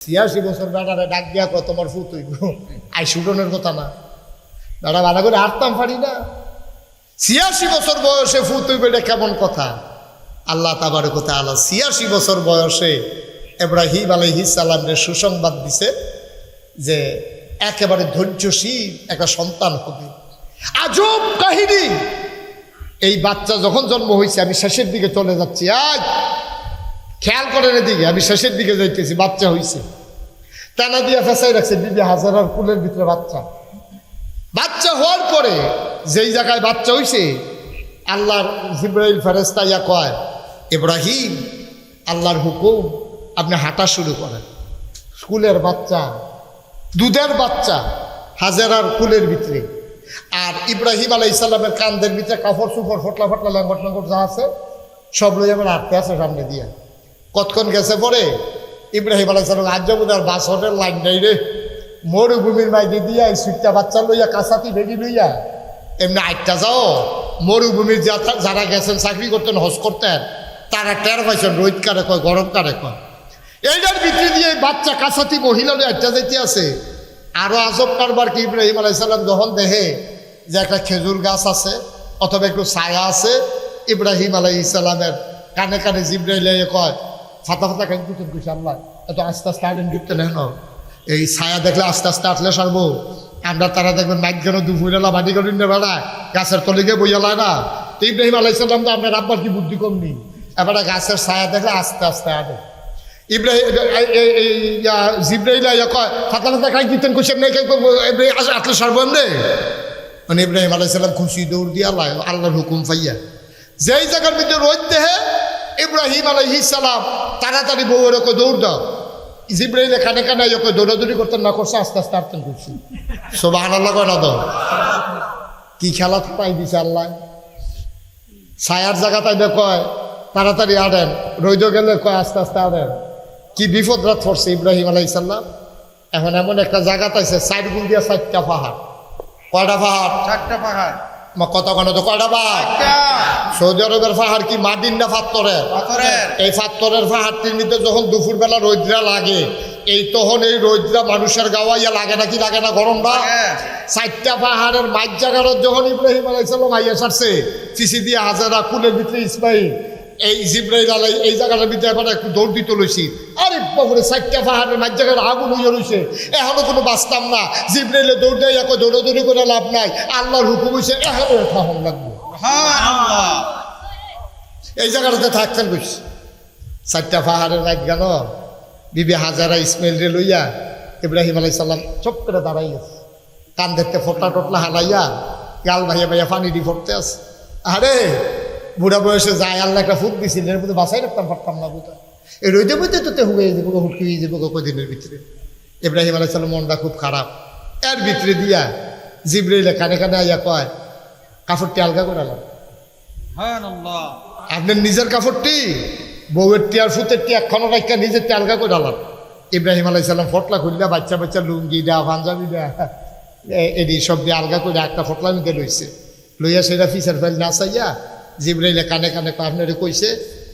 86 বছর বেড়ারে ডাক দিয়া কত তোমার ফুত হইব আই সুটনের কথা না, বেড়া ভালো করে হাঁটতাম পারি না। 86 বছর বয়সে ফুত হইব, এটা কেমন কথা? আল্লাহ তাবারক ওয়া তাআলা 86 বছর বয়সে ইব্রাহিম আলাইহিস সালামের সুসংবাদ দিছে যে একেবারে ধৈর্যশীল একটা সন্তান হবে। আজব কাহিনী। এই বাচ্চা যখন জন্ম হয়েছে, আমি শেষের দিকে চলে যাচ্ছি, আজ খেয়াল করেন এদিকে, আমি শেষের দিকে যাইতেছি, বাচ্চা হয়েছে, টানা দিয়া ফেসাই রাখছে বিবি হাজারার কুলের ভিতরে বাচ্চা। বাচ্চা হওয়ার পরে যেই জায়গায় বাচ্চা হয়েছে, আল্লাহর জিবরাইল ফেরেশতা ইয়া কয়, ইব্রাহিম আল্লাহর হুকুম, আপনি হাঁটা শুরু করেন। স্কুলের বাচ্চা, দুধের বাচ্চা হাজারার কুলের ভিতরে, আর ইব্রাহিম আলাইহিস সালামের কান্দের ভিতরে কাপড় চুপড় ফটলা ফটলা ল্যাঙ্গট ম্যাঙ্গট যা আছে সব লই আমার হাঁটতে আছে সামনে দিয়া। কতক্ষণ গেছে পরে ইব্রাহিম আলাইহিস সালাম আজ যাবো আর বাস হোটেল লাইন নাই রে, মরুভূমির মাইকে দিয়া এই সুইটটা বাচ্চা লইয়া কাছাতি বেগি লইয়া এমনি আটটা যাও। মরুভূমির যারা গেছেন চাকরি করতেন, হজ করতেন, তারা টের পাইছেন রোদ কারে কয়, গরম কারে কয়। এইটার ভিতরে দিয়ে বাচ্চা কাছাতি মহিলা লইয়া আটটা যাইতে আছে। আরো আজব কারবার কি, ইব্রাহিম আলাইহিস সালাম যখন দেখে যে একটা খেজুর গাছ আছে অথবা একটু ছায়া আছে, ইব্রাহিম আলাইহিস সালামের কানে কানে জিবরাইল কয়, ফাতা ফাতা কাজ দিতেন কইছে, আল্লাহ এত আস্তে আস্তে আটেন ঢুকতে নেন, এই ছায়া দেখলে আস্তে আস্তে আটলে সারবো। আমরা তারা দেখবেন মাইক যেন দুপুরেলা বাড়ি করেন না বেড়া গাছের তলে গিয়ে বইয়ালায় না। তো ইব্রাহিম আলাইহিস সালাম তো আপনার আব্বার কি বুদ্ধি কম নেই, এবারে গাছের ছায়া দেখলে আস্তে আস্তে আটে। ইব্রাহিম জিবরাইল কয়, ফাতা ফাতা কাজ দিতেন কইছেন না, আটলে সারবো এমনি। মানে ইব্রাহিম আলাইহিস সালাম খুশি দৌড় দিয়ে আল্লাহর হুকুম পাইয়া যেই জায়গার মধ্যে রোদ দেহে, ইব্রাহিম আলাইহিস সালাম তাড়াতাড়ি বউয়ের ওকে দৌড় দাও। জিবরাইল কানে কানে ওকে দৌড়াদৌড়ি করতেন না, করছে আস্তে আস্তে আটতেন করছি। সুবহানাল্লাহ কয় না তো? কি খেলা পাই দিছে আল্লাহ। ছায়ার জায়গা তাই কয় তাড়াতাড়ি আড়েন, রোদ গেলে কয় আস্তে আস্তে আড়েন। কি বিপদ রাত পড়ছে ইব্রাহিম আলাইহিস সালাম। এখন এমন একটা জায়গা পাইছে, সাইড গুল দিয়া 4টা পাহাড়। কয়টা পাহাড়? 4টা পাহাড়। কত কোনো তো কয়টা পাহাড়? সৌদি আরবের পাহাড় কি মাটির না পাথরের? এই পাথরের পাহাড়টির মধ্যে যখন দুপুরবেলা রৌদ্রা লাগে, এই তখন এই রৌদ্রা মানুষের গাওয়াইয়া লাগে নাকি লাগে না? গরম না? 4টা পাহাড়ের মাঝ জায়গার যখন ইব্রাহিম আলাইহিস সালাম আইয়া সারছে, চিচি দিয়ে হাজারা কুলের ভিতরে ইসমাইল, এই জিবরাইল আলাই এই জায়গাটার ভিতরে এবার একটু দৌড় দিতে লইছি। আরে বাবুরে 4টা পাহাড়ের মাঝ জায়গার আগুন হইয়া রয়েছে, এখনো কোনো বাঁচতাম না। জিবরাইলে দৌড় দেয়, এখন দৌড়াদৌড়ি করে লাভ নাই, আল্লাহর হুকুম হয়েছে এখনো থাকুন লাগবে। এই জায়গাটাতে থাকতেন কইছি। 4টা পাহাড়ের রাত গেল, বিবি হাজারা ইসমাইল রে লইয়া ইব্রাহিম আলাইহিস সালাম চুপ করে দাঁড়াই গেছে, কান দেখতে ফোটলা টোটলা হালাইয়া গাল ভাইয়া ভাইয়া পানি দিয়ে ফোটতে আছে। আরে বুড়া বয়সে যায়, আল্লাহ একটা ফুট দিছিল, এর মধ্যে বাসাই রাখতাম পারতাম না বুঝা। এই রইতে বইতে তো হুয়ে যাবো, হুটকি হয়ে যাবো কদিনের ভিতরে। ইব্রাহিম আলাইহিস সালাম মনটা খুব খারাপ। এর ভিতরে দিয়া জিবরাইল কানে কানে আইয়া কয়, কাপড়টি আলগা করে আলাম। আপনার নিজের কাপড়টি বউয়ের টিয়ার ফুতের টি এখনো রাখা নিজের টি আলগা করে আলাম। ইব্রাহিম আলাইহিস সালাম ফটলা খুললা বাচ্চা বাচ্চা লুঙ্গি দা পাঞ্জাবি দা এটি সব দিয়ে আলগা করে একটা ফটলা নিতে লইছে। লইয়া সেটা ফিসার ফেল না চাইয়া জিবরাইলে কানে কানে আপনারে কইছে,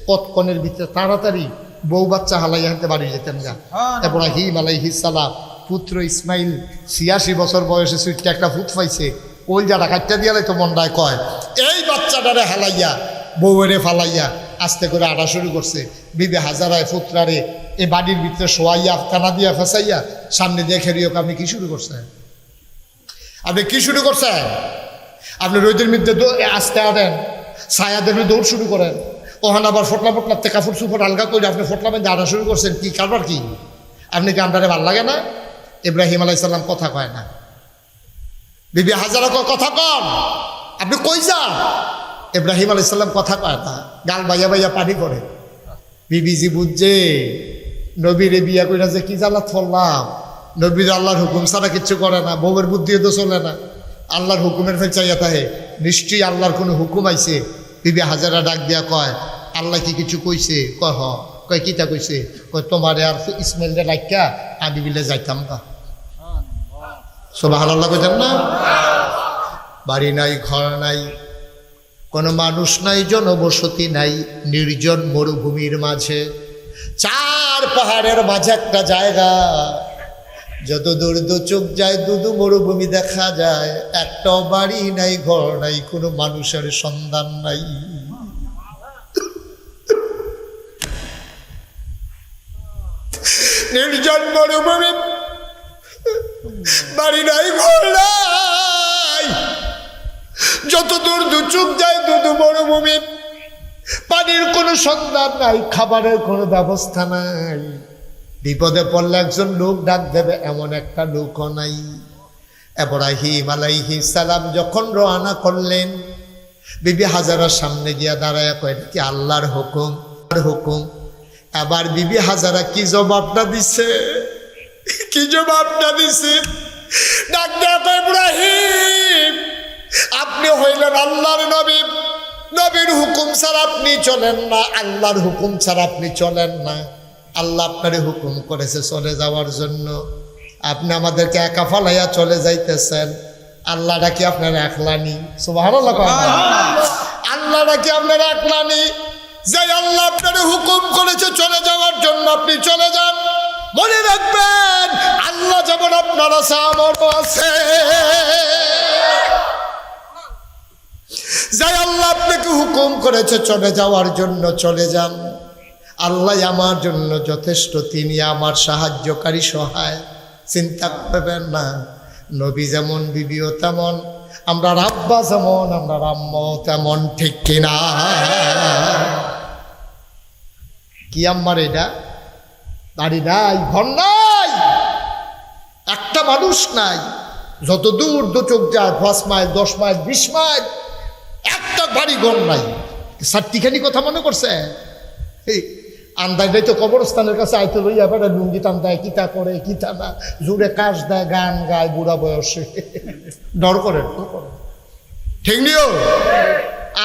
কতক্ষণের ভিতরে তাড়াতাড়ি বউ বাচ্চা হালাইয়া হাতে বাড়ি যেতেন গা। ইব্রাহিম আলাইহিস সালাম পুত্র ইসমাইল 86 বছর বয়সে সুইটটা একটা ফুট পাইছে, ওই যারা কাটটা দিয়া তো মন্ডায় কয়, এই বাচ্চাটারে হালাইয়া বউয়েরে ফালাইয়া আস্তে করে আড়া শুরু করছে। বিবি হাজারায় পুত্রারে এই বাড়ির ভিতরে শোয়াইয়া টানা দিয়া ফেসাইয়া সামনে দিয়ে খেরিও। আপনি কি শুরু করছেন? আপনি কি শুরু করছেন? আপনি রোদের মধ্যে আস্তে আড়েন, ছায়াদের দৌড় শুরু করেন, ওখান আবার ফটলা ফটলার থেকে কাপড় চুপড় আলগা করে আপনি ফটলা মধ্যে আড়া শুরু করছেন। কি কারবার কি? আপনি কি আপনারে ভাল লাগে না? ইব্রাহিম আলাইহিস সালাম কথা কয় না। বিবি হাজারা কয়, কথা কন, আপনি কই যান? ইব্রাহিম আলাইহিস সালাম কথা কয় না, গাল বাইয়া বাইয়া পানি করে। বিবিজি বুঝছে নবীরে বিয়া কইরা যে কি জ্বালাত ফললাম। নবীর আল্লাহর হুকুম ছাড়া কিচ্ছু করে না, বউয়ের বুদ্ধিও তো চলে না, আল্লাহর হুকুমের ফেল চাইয়া থাকে। নিশ্চয়ই আল্লাহর কোনো হুকুম আইছে। বিবি হাজারা ডাক দিয়া কয়, আল্লাহ কি কিছু কইছে? কয় হ। কয় কিতা কইছে? কয় তোমারে আর ইসমাইলরে লাইকা আমি বিলে যাইতাম না। সুবহানাল্লাহ কইতেন না? বাড়ি নাই, ঘর নাই, কোনো মানুষ নাই, জনবসতি নাই, নির্জন মরুভূমির মাঝে চার পাহাড়ের মাঝে একটা জায়গা, যত দূর দু চোখ যায় দুদু মরুভূমি দেখা যায়, একটাও বাড়ি নাই, ঘর নাই, কোনো মানুষের সন্ধান নাই। নির্জন মরুভূমি, বাড়ি নাই, ঘর নাই, যত দূর দু চোখ যায় দুদু মরুভূমি, পানির কোনো সন্ধান নাই, খাবারের কোনো ব্যবস্থা নাই। বিপদে পড়লে একজন লোক ডাক দেবে এমন একটা লোকও নাই। ইব্রাহিম আলাইহিস সালাম যখন রওনা করলেন, বিবি হাজারার সামনে গিয়া দাঁড়ায় কয়, এটা কি আল্লাহর হুকুম? হুকুম। এবার বিবি হাজারা কি জবাবটা দিছে, কি জবাবটা দিছে? ডাক দেয়া কয়, ইব্রাহিম আপনি হইলেন আল্লাহর নবী, নবীর হুকুম ছাড়া আপনি চলেন না, আল্লাহর হুকুম ছাড়া আপনি চলেন না। আল্লাহ আপনারে হুকুম করেছে চলে যাওয়ার জন্য, আপনি আমাদেরকে একা ফালাইয়া চলে যাইতেছেন। আল্লাহটা কি আপনার একলানি? সুবহানাল্লাহ। আল্লাহটা কি আপনার একলানি? যে আল্লাহ আপনারে হুকুম করেছে চলে যাওয়ার জন্য, আপনি চলে যান। মনে রাখবেন আল্লাহ যেমন আপনার আছে আমারও আছে। যে আল্লাহ আপনাকে হুকুম করেছে চলে যাওয়ার জন্য চলে যান। আল্লাহ আমার জন্য যথেষ্ট, তিনি আমার সাহায্যকারী, সহায়, চিন্তা করবেন না। নবী যেমন বিবিও তেমন, আমরা আব্বা যেমন আমরা আম্মাও তেমন, ঠিক কিনা? কি আম্মার এটা? বাড়ি নাই, ঘর নাই, একটা মানুষ নাই, যত দূর দু চোখ যায় 5 মাইল 10 মাইল 20 মাইল, একটা বাড়ি ঘর নাই। সাতটিখানি কথা মনে করছে? আন্দাজ তো কবরস্থানের কাছে আইতে লইয়া বেড়া লুঙ্গি টান দেয়, কিতা করে কিতা না, জুড়ে কাজ দেয়, গান গায় বুড়া বয়সে, ডর করে। ঠিক নিও?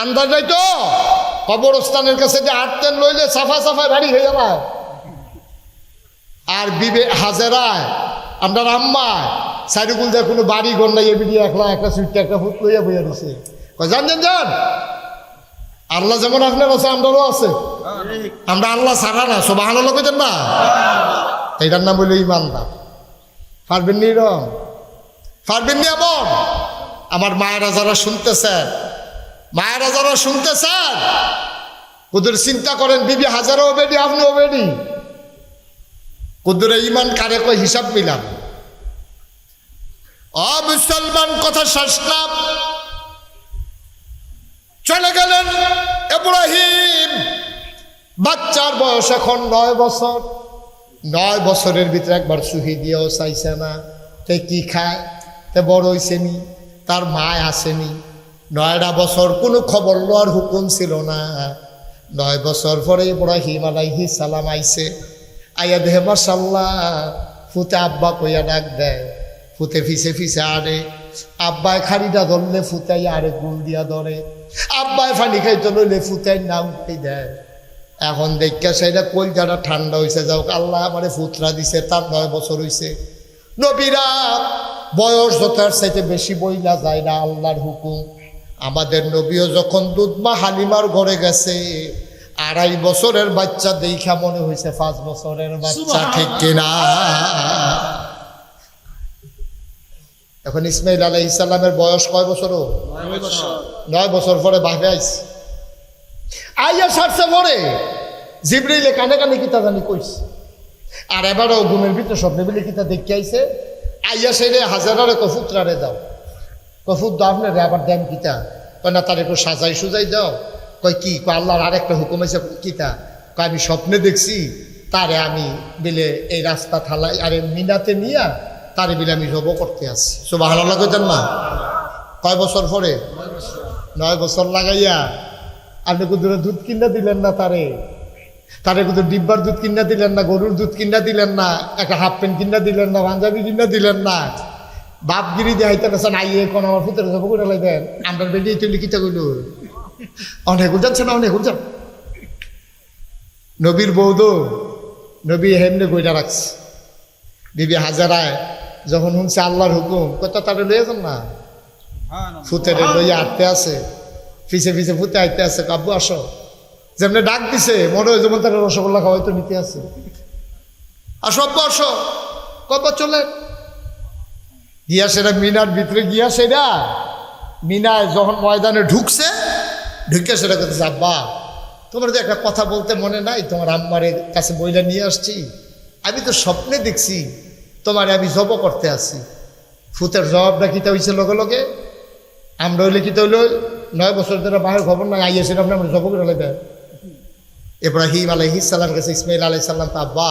আন্দাজ নাই তো কবরস্থানের কাছে যে আটতেন লইলে সাফা সাফায় বাড়ি হয়ে যাবে। আর বিবে হাজেরায় আপনার আম্মায় সাইডুকুল দিয়ে কোনো বাড়ি ঘর নাই, এমনি একলা একটা সুইটটা একটা ফুট লইয়া বইয়া দিছে। জান জান জান আল্লাহ যেমন আপনার আছে আমরাও আছে, আমরা আল্লাহ ছাড়া না। সুবহানাল্লাহ কইতেন না? এইটার নাম হইল ইমানদার। পারবেন নি এরকম? পারবেন নি এমন? আমার মায়েরা যারা শুনতেছেন, মায়েরা যারা শুনতেছেন, ওদের চিন্তা করেন বিবি হাজারও বেডি, আপনিও বেডি, ওদের ইমান কারে কয় হিসাব মিলাম। মুসলমান কথা শেষ না, চলে গেলেন ইব্রাহিম। বাচ্চার বয়স এখন 9 বছর। 9 বছরের ভিতরে একবার সুহি দিয়েও চাইছে না। তে কি খায়? তে বড় হইছে নি, তার মায় আসেনি। 9টা বছর কোনো খবর লওয়ার হুকুম ছিল না। 9 বছর পরে ইব্রাহিম আলাইহিস সালাম আইছে। আইয়া দেহে মাশাআল্লাহ ফুতে আব্বা কইয়া ডাক দেয়, ফুতে ফিসে ফিসে আরে। আব্বায় খাড়িটা ধরলে ফুতাই আরে গুল দিয়া ধরে, আব্বায় পানি খাইতে লইলে ফুতাই নাম খাই দেয়। এখন দেখা সেটা কলজাটা ঠান্ডা হয়েছে, যাও আল্লাহ আমারে ফুতরা দিছে, তার 9 বছর হয়েছে। নবীরা বয়স যতার চাইতে বেশি বইলা যায় না, আল্লাহর হুকুম। আমাদের নবীও যখন দুধমা হালিমার ঘরে গেছে, 2.5 বছরের বাচ্চা দেখা মনে হয়েছে 5 বছরের বাচ্চা, ঠিক কিনা? এখন ইসমাইল আলাইহিস সালামের বয়স কয় বছর? 9 বছর পরে বাঘে আইছে। আইয়া সারছে পরে জিবরিলে কানে কানে কিতা জানি কইছে। আর এবারও ঘুমের ভিতরে স্বপ্নে বিলে কিতা দেখে আইছে। আইয়া সেরে হাজারারে কফুতরারে দাও, কফুত দাও আপনারে, আবার দেন কিতা? কয় না, তার একটু সাজাই সুজাই দাও। কয় কি? কয় আল্লাহর আরেকটা হুকুম আছে। কিতা? কয় আমি স্বপ্নে দেখছি তারে আমি বিলে এই রাস্তা থালাই আরে মিনাতে নিয়া তারে বিলে আমি জব করতে আসছি। সুবহানাল্লাহ কইতেন না? কয় বছর পরে? 9 বছর লাগাইয়া আপনি কুদুরে দুধ কিনা দিলেন না, তারে কুদুর ডিব্বার দুধ কিনা দিলেন না, গরুর দুধ কিনা দিলেন না, একটা হাফ প্যান্ট কিনা দিলেন না, পাঞ্জাবি কিনা দিলেন না। বাপগিরি দিয়ে হাইতে গেছেন, আইয়ে কোন আমার ভিতরে জব করে লাগবেন। আমরা বেরিয়ে তুলি কিতা কইল, অনেক যাচ্ছে না, অনেক যান। নবীর বৌদ নবী হেমনে কইটা রাখছে। বিবি হাজারায় যখন শুনছে আল্লাহর হুকুম, কত তারে লইয়া যান না, ফুতেরে লইয়া আটতে আছে, পিছে পিছে ফুতে আইতে আছে। কাব্বু আসো, যেমনি ডাক দিছে মনে হয় যেমন তারা রসগোল্লা খাওয়াই তো নিতে আছে। আর সব বর্ষ কত চলে গিয়া সেটা মিনার ভিতরে গিয়া সেটা মিনায় যখন ময়দানে ঢুকছে ঢুকে সেটা করতেছে, আব্বা তোমার তো একটা কথা বলতে মনে নাই, তোমার আম্মারের কাছে বইটা নিয়ে আসছি, আমি তো স্বপ্নে দেখছি তোমার আমি জব করতে আসি। ফুতের জবাবটা কিতা হয়েছে লগে লগে, আমরা হইলে কিতা হইল 9 বছর ধরে বাহির খবর না আইয়েছেন আপনি আমরা জব করে দেয়। ইব্রাহিম আলাইহিস সালাম কাছে ইসমাইল আলাইহিস সালাম, তা আব্বা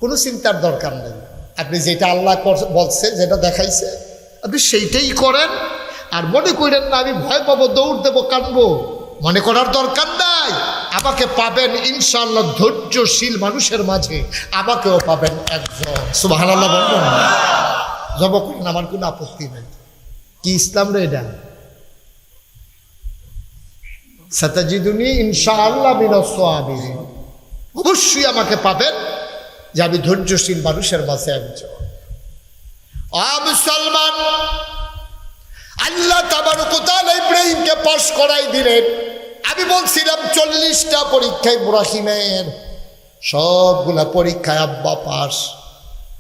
কোনো চিন্তার দরকার নেই, আপনি যেটা আল্লাহ বলছে যেটা দেখাইছে আপনি সেইটাই করেন, আর মনে করেন না আমি ভয় পাবো দৌড় দেবো কাঁদবো, মনে করার দরকার নাই। আমাকে পাবেন ইনশাআল্লাহ ধৈর্যশীল মানুষের মাঝে, আমাকেও পাবেন একজন। সুবহানাল্লাহ বলবেন, জব করেন, আমার কোনো আপত্তি নেই। কি ইসলাম রে এটা? সাতাজিদুনি ইনশাআল্লাহ মিনাস সাবিরিন, অবশ্যই আমাকে পাবেন যে আমি ধৈর্যশীল মানুষের মাঝে একজন। মুসলমান, আল্লাহ তাবারক ওয়া তাআলা ইব্রাহিমকে পাস করাই দিলেন। আমি বলছিলাম 40টা পরীক্ষা ইব্রাহিমের, সবগুলা পরীক্ষায় আব্বা পাস।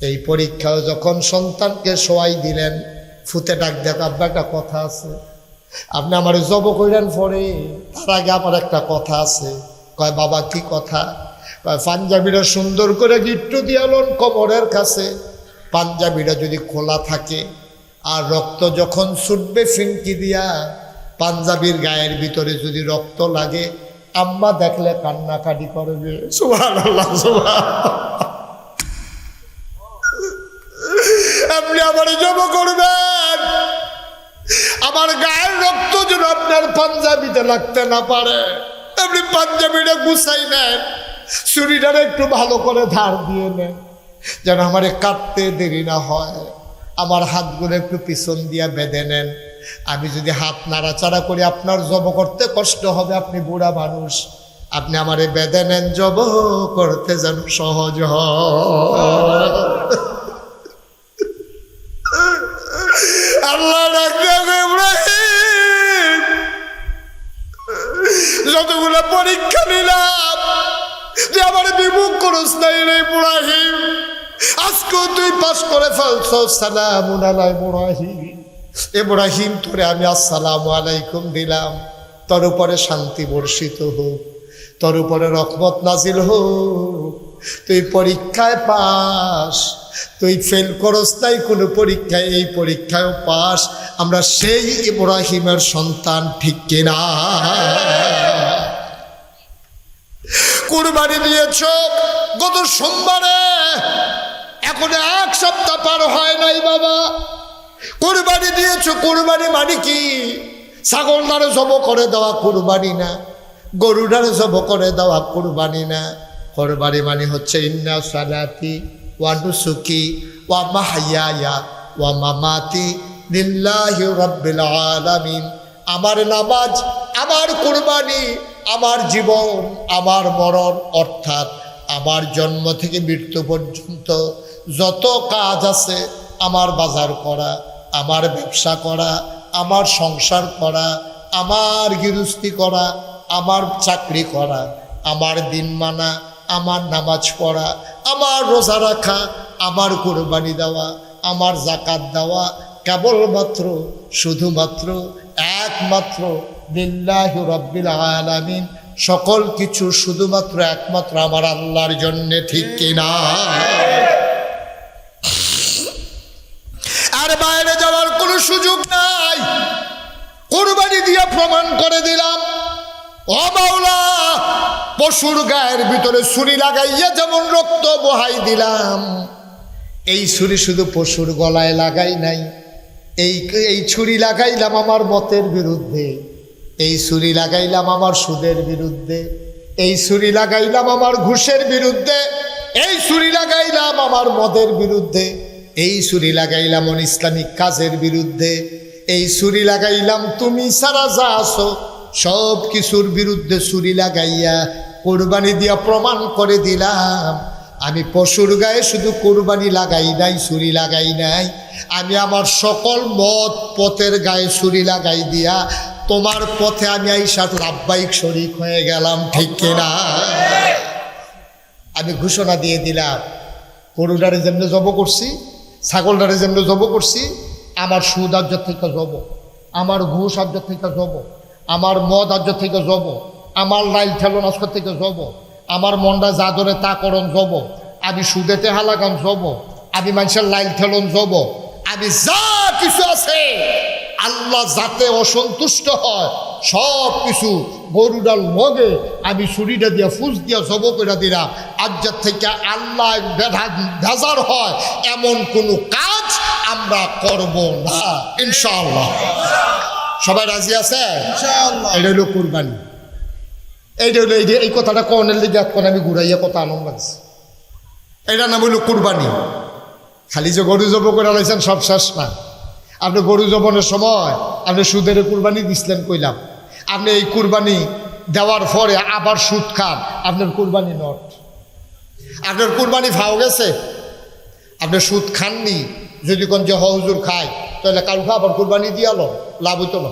এই পরীক্ষাও যখন সন্তানকে শোয়াই দিলেন, ফুতে ডাক দেখ, আব্বা একটা কথা আছে, আপনি আমার জব কইলেন পরে, তার আগে আমার একটা কথা আছে। কয় বাবা কি কথা? কয় পাঞ্জাবিটা সুন্দর করে গিট্টু দিয়ালন কোমরের কাছে, পাঞ্জাবিটা যদি খোলা থাকে আর রক্ত যখন ছুটবে ফিনকি দিয়া, পাঞ্জাবির গায়ের ভিতরে যদি রক্ত লাগে, আম্মা দেখলে কান্নাকাটি করবে। সুবহানাল্লাহ, সুবহানাল্লাহ। আপনি আমার জব করবেন, আমার গায়ের রক্ত যেন আপনার পাঞ্জাবিতে লাগতে না পারে, আপনি পাঞ্জাবিটা গুছাই নেন, ছুরিটারে একটু ভালো করে ধার দিয়ে নেন, যেন আমারে কাটতে দেরি না হয়। আমার হাতগুলো একটু পিছন দিয়া বেঁধে নেন, আমি যদি হাত নাড়াচাড়া করি আপনার জব করতে কষ্ট হবে, আপনি বুড়া মানুষ, আপনি আমারে বেঁধে নেন, জব করতে যেন সহজ হয়। আল্লাহ যতগুলো পরীক্ষা নিলাম যে আমার বিমুখ করস নাই রে ইব্রাহিম, আজকেও তুই পাস করে ফেলছ। সালামুন আলা ইব্রাহিম, ইব্রাহিম তোরে আমি আসসালামু আলাইকুম দিলাম, তোর উপরে শান্তি বর্ষিত হোক, তোর উপরে রহমত নাজিল হোক, তুই পরীক্ষায় পাস, তুই ফেল করস নাই কোনো পরীক্ষায়, এই পরীক্ষায়ও পাস। আমরা সেই ইব্রাহিমের সন্তান, ঠিক কিনা? কুরবানি দিয়েছ গত সোমবারে, এখন 1 সপ্তাহ পার হয় নাই বাবা, কুরবানি দিয়েছ। কুরবানি মানে কি? ছাগলটারে জব করে দেওয়া কুরবানি না, গরুটারে জব করে দেওয়া কুরবানি না। কুরবানি মানে হচ্ছে ইন্না সালাতি ওয়া নুসুকি ওয়া মাহইয়ায়া ওয়া মামাতি লিল্লাহি রাব্বিল আলামিন। আমার নামাজ, আমার কুরবানি, আমার জীবন, আমার মরণ, অর্থাৎ আমার জন্ম থেকে মৃত্যু পর্যন্ত যত কাজ আছে, আমার বাজার করা, আমার ব্যবসা করা, আমার সংসার করা, আমার গৃহস্থী করা, আমার চাকরি করা, আমার দিন মানা, আমার নামাজ পড়া, আমার রোজা রাখা, আমার কুরবানি দেওয়া, আমার যাকাত দেওয়া, কেবলমাত্র শুধুমাত্র একমাত্র লিল্লাহি রাব্বিল আলামিন, সকল কিছু শুধুমাত্র একমাত্র আমার আল্লাহর জন্যে, ঠিক কিনা? আর বাইরে যাওয়ার কোনো সুযোগ নাই। কুরবানি দিয়ে প্রমাণ করে দিলাম, ও মাওলা, পশুর গায়ের ভিতরে ছুরি লাগাইয়া যেমন রক্ত বহাই দিলাম, এই ছুরি শুধু পশুর গলায় লাগাই নাই, এই ছুরি লাগাইলাম আমার মতের বিরুদ্ধে, এই ছুরি লাগাইলাম আমার সুদের বিরুদ্ধে, এই ছুরি লাগাইলাম আমার ঘুষের বিরুদ্ধে, এই ছুরি লাগাইলাম আমার মদের বিরুদ্ধে, এই ছুরি লাগাইলাম ইসলামিক কাজের বিরুদ্ধে, এই ছুরি লাগাইলাম তুমি সারা যা আসো সব কিছুর বিরুদ্ধে ছুরি লাগাইয়া কুরবানি দিয়া প্রমাণ করে দিলাম, আমি পশুর গায়ে শুধু কুরবানি লাগাই নাই, ছুরি লাগাই নাই, আমি আমার সকল মত পথের গায়ে ছুরি লাগাই দিয়া তোমার পথে আমি আইসা লাভবাহিক শরীক হয়ে গেলাম, ঠিক কিনা? আমি ঘোষণা দিয়ে দিলাম, গরুটারে যেমনি জব করছি, ছাগলটারে যেমনি জব করছি, আমার সুদ আর্য থেকে জব, আমার ঘুষ আর্য থেকে জব, আমার মদ আর্য থেকে জব, আমার লাইল ঠেলন আজকের থেকে জব, আমার মনটা যা ধরে তা করণ জব, আমি সুদেতে হালাগান জব, আমি মানুষের লাইল ঠেলন জব, আমি যা কিছু আছে আল্লাহ যাতে অসন্তুষ্ট হয় সব কিছু গরুটার লগে আমি ছুরিটা দিয়া ফুস দিয়া জব করে দিলাম। আজ্জার থেকে আল্লাহ ভেজার হয় এমন কোনো কাজ আমরা করব না, ইনশাআল্লাহ। সবাই রাজি আছে? এটা হলো কুরবানি। এইটা হলো এই কথাটা কনের লিগে এখন আমি ঘুরাইয়া কথা আনন্দ লাগছে। এটা নাম হইল কুরবানি। খালি যে গরু জব করে লাইছেন সব শেষ না। আপনি গরু জবনের সময় আপনি সুদের কুরবানি দিছিলেন কইলাম, আপনি এই কুরবানি দেওয়ার পরে আবার সুদ খান, আপনার কুরবানি নট, আপনার কুরবানি ফাও গেছে। আপনি সুদ খাননি, যদি কোন যে হুজুর খায় তাহলে কালকে আবার কুরবানি দিয়ালো, লাভ হইতো না।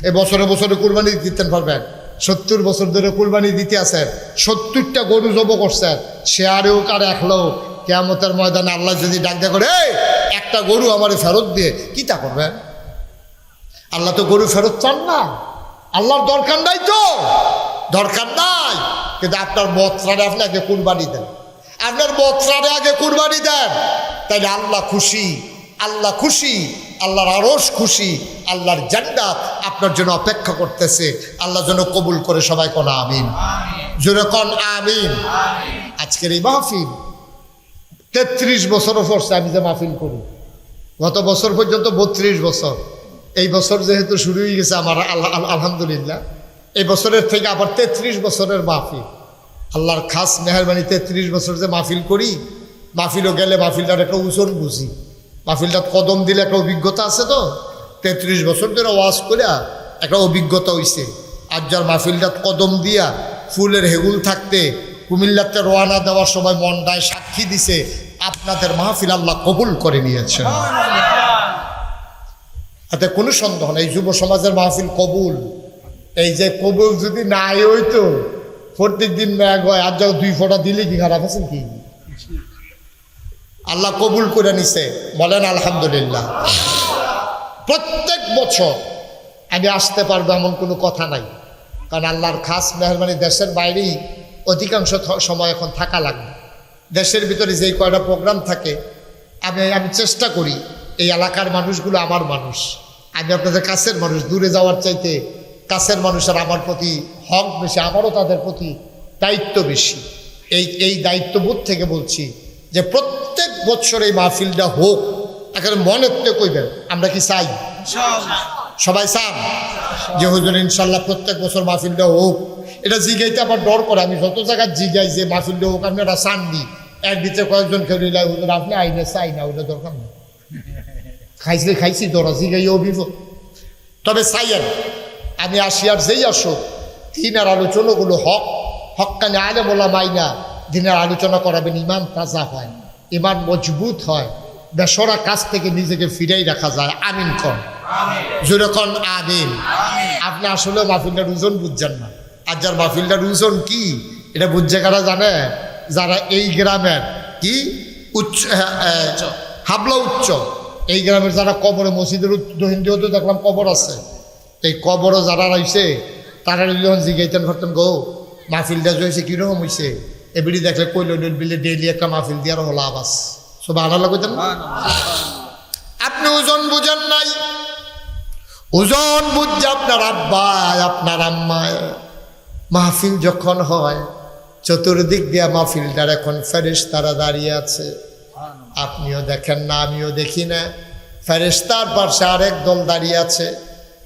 এই বছরে বছরে কুরবানি দিতে পারবেন। 70 বছর ধরে কুরবানি দিতে আছেন, 70টা গরু জব করছেন, সে আরেও কার একলো কিয়ামতের ময়দানে আল্লাহ যদি ডাক দেয়া করে একটা গরু আমার ফেরত দিয়ে কি তা করবেন? আল্লাহ তো গরু ফেরত চান না, আল্লাহর দরকার নাই, তো দরকার নাই। কিন্তু আপনার বৎসরে আপনি আগে কুরবানি দেন, আপনার বৎসরে আগে কুরবানি দেন, তাইলে আল্লাহ খুশি, আল্লাহ খুশি, আল্লাহর আরশ খুশি, আল্লাহর জান্নাত আপনার জন্য অপেক্ষা করতেছে। আল্লাহ যেন কবুল করে সবাই কোন আমিন, জোরে কোন আমিন। আজকের এই মাহফিল 33 বছরও পড়ছে আমি যে মাহফিল করি, গত বছর পর্যন্ত 32 বছর। এই বছর যেহেতু শুরু হয়ে গেছে আমার আলহামদুলিল্লাহ, এই বছরের থেকে আবার 33 বছরের মাহফিল। আল্লাহর খাস মেহরবানি 33 বছর যে মাহফিল করি, মাহফিলও গেলে মাহফিলটার একটা ওজন বুঝি, মাহফিলটা কদম দিলে একটা অভিজ্ঞতা আছে। তো 33 বছর ধরে ওয়াজ করে একটা অভিজ্ঞতা হইছে। আর যার মাহফিলটা কদম দিয়া ফুলের হেগুল থাকতে কুমিল্লাতে রওনা দেওয়ার সময় মনটায় সাক্ষী দিছে আপনাদের মাহফিল আল্লাহ কবুল করে নিয়েছেন। এতে কোনো সন্দেহ নেই, যুব সমাজের মাহফিল কবুল। এই যে কবুল যদি নাই হইতো, প্রত্যেক দিন ম্যাগ হয়, আর যাও 2 ফোঁটা দিলে কি খারাপ আছেন কি? আল্লাহ কবুল করে নিছে, বলেন আলহামদুলিল্লাহ। প্রত্যেক বছর আমি আসতে পারবো এমন কোনো কথা নাই, কারণ আল্লাহর খাস মেহরবানি দেশের বাইরেই অধিকাংশ সময় এখন থাকা লাগবে। দেশের ভিতরে যেই কয়টা প্রোগ্রাম থাকে আমি চেষ্টা করি, এই এলাকার মানুষগুলো আমার মানুষ, আমি আপনাদের কাছের মানুষ, দূরে যাওয়ার চাইতে কাছের মানুষের আমার প্রতি হক বেশি, আমারও তাদের প্রতি দায়িত্ব বেশি। এই দায়িত্ববোধ থেকে বলছি যে প্রত্যেক বছর এই মাহফিলটা হোক। এখানে মনের তো কইবেন আমরা কি চাই? সবাই চান যে হুজুর ইনশাল্লাহ প্রত্যেক বছর মাহফিলটা হোক। এটা জিগাইতে আবার ডর করে, আমি যত জায়গায় জিগাই যে মাহফিলটা হোক, আপনারা চাননি। এর ভিতরে কয়েকজন কেউ নিলাই হুজুর আপনি আইনে চাই না, ওইটা দরকার নেই, খাইছি ধরা জিগাই অভিযোগ। তবে চাইয়েন আমি আসি, আর যেই আসো দিনের আলোচনাগুলো হক্কানে আলেম ওলামাইনা দিনের আলোচনা করাবেন, ইমান তাজা হয়, ইমান মজবুত হয়, বেসরা কাজ থেকে নিজেকে ফিরাই রাখা যায়। আমিন কন, জোরে কন আমিন। আপনি আসলে মাহফিলটার ওজন বুঝছেন না। আর যার মাহফিলটার ওজন কি এটা বুঝছে কারা জানে? যারা এই গ্রামের কি উচ্চ হাবলা উচ্চ, এই গ্রামের যারা কবরে, মসজিদের হিন্দুতে দেখলাম কবর আছে, এই কবরও যারা রয়েছে তারা যখন জিগাইতেন করতেন গো মাহফিলটা হয়েছে কীরকম হয়েছে, এবিডি দেখলে কইল বিলে ডেইলি একটা মাহফিল দিয়ার হলো আবাস সব আনালা কইতেন। আপনি ওজন বুঝেন নাই, ওজন বুঝছে আপনার আব্বায় আপনার আম্মায়। মাহফিল যখন হয় চতুর্দিক দিয়া মাহফিলটার এখন ফেরেশতারা দাঁড়িয়ে আছে, আপনিও দেখেন না আমিও দেখি না। ফেরেশতার পাশে আরেক দল দাঁড়িয়ে আছে,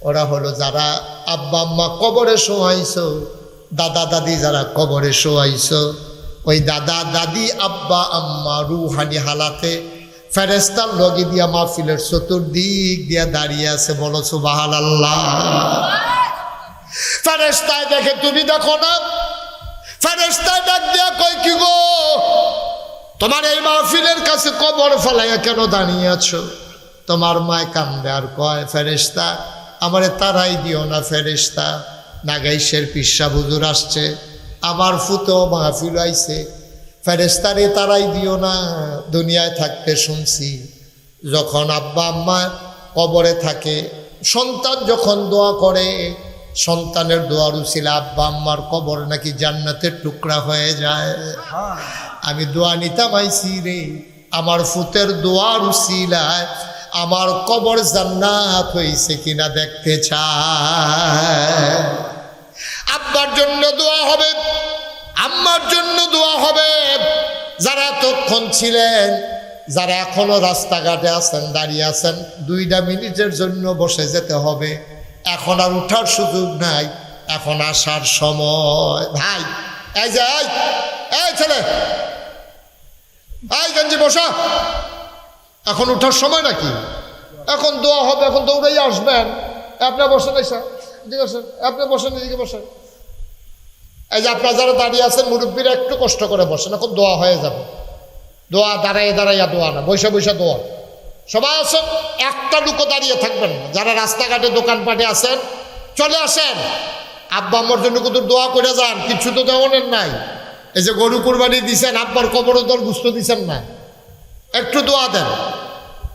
ওরা হলো যারা আব্বা আম্মা কবরে শোয়াইছো, দাদা দাদি যারা কবরে শোয়াইছো, ওই দাদা দাদি আব্বা আম্মা রুহানি হালাতে ফেরেশতার লগে দিয়া মাহফিলের চতুর্দিক দিয়া দাঁড়িয়ে আছে। বলো সুবহানাল্লাহ। ফেরেশতায় দেখে, তুমি দেখো না? ফেরেশতায় ডাক দিয়া কই কি গো তোমার এই মাহফিলের কাছে কবর ফেলাইয়া কেন দাঁড়িয়ে আছো? তোমার মায় কান্দে আর কয় ফেরেশতা আমারে তারাই দিও না ফেরেশতা। নাগাইশের পিসা হুজুর আসছে, আমার ফুতো মাহফিল আইছে, ফেরেশতারে তারাই দিও না। দুনিয়ায় থাকতে শুনছি যখন আব্বা আম্মা কবরে থাকে, সন্তান যখন দোয়া করে, সন্তানের দোয়ার উসিলা আব্বা আম্মার কবর নাকি জান্নাতের টুকরা হয়ে যায়। আমি দোয়া নিতাম আইছি রে, আমার ফুতের দোয়ার উসিলায় আমার কবর জান্নাত হইছে কিনা দেখতে চায়। আব্বার জন্য দোয়া হবে, আম্মার জন্য দোয়া হবে। যারা এতক্ষণ ছিলেন, যারা এখনো রাস্তাঘাটে আছেন, দাঁড়িয়ে আছেন, 2 মিনিটের জন্য বসে যেতে হবে। এখন আর উঠার সুযোগ নাই, এখন আসার সময়। ভাই এই যে এই ছেলে, এই গঞ্জি বসা, এখন উঠার সময় নাকি? এখন দোয়া হবে, এখন দৌড়াই আসবেন। আপনি বসেন, এসে এদিকে বসেন, আপনি বসেন, এদিকে বসেন। এই যে আপনারা যারা দাঁড়িয়ে আছেন মুরব্বীরা একটু কষ্ট করে বসেন, এখন দোয়া হয়ে যাবে। দোয়া দাঁড়াইয়া দাঁড়াইয়া দোয়া না, বৈশা বৈশা দোয়া। সবাই আসেন, একটা লুকো দাঁড়িয়ে থাকবেন না। যারা রাস্তাঘাটে দোকানপাটে আছেন চলে আসেন, আব্বা আম্মার জন্য কত দোয়া করে যান। কিছু তো দেওয়ানের নাই। এই যে গরু কুরবানি দিছেন, আব্বার কবরদর গুস্ত দিছেন না, একটু দোয়া দেন,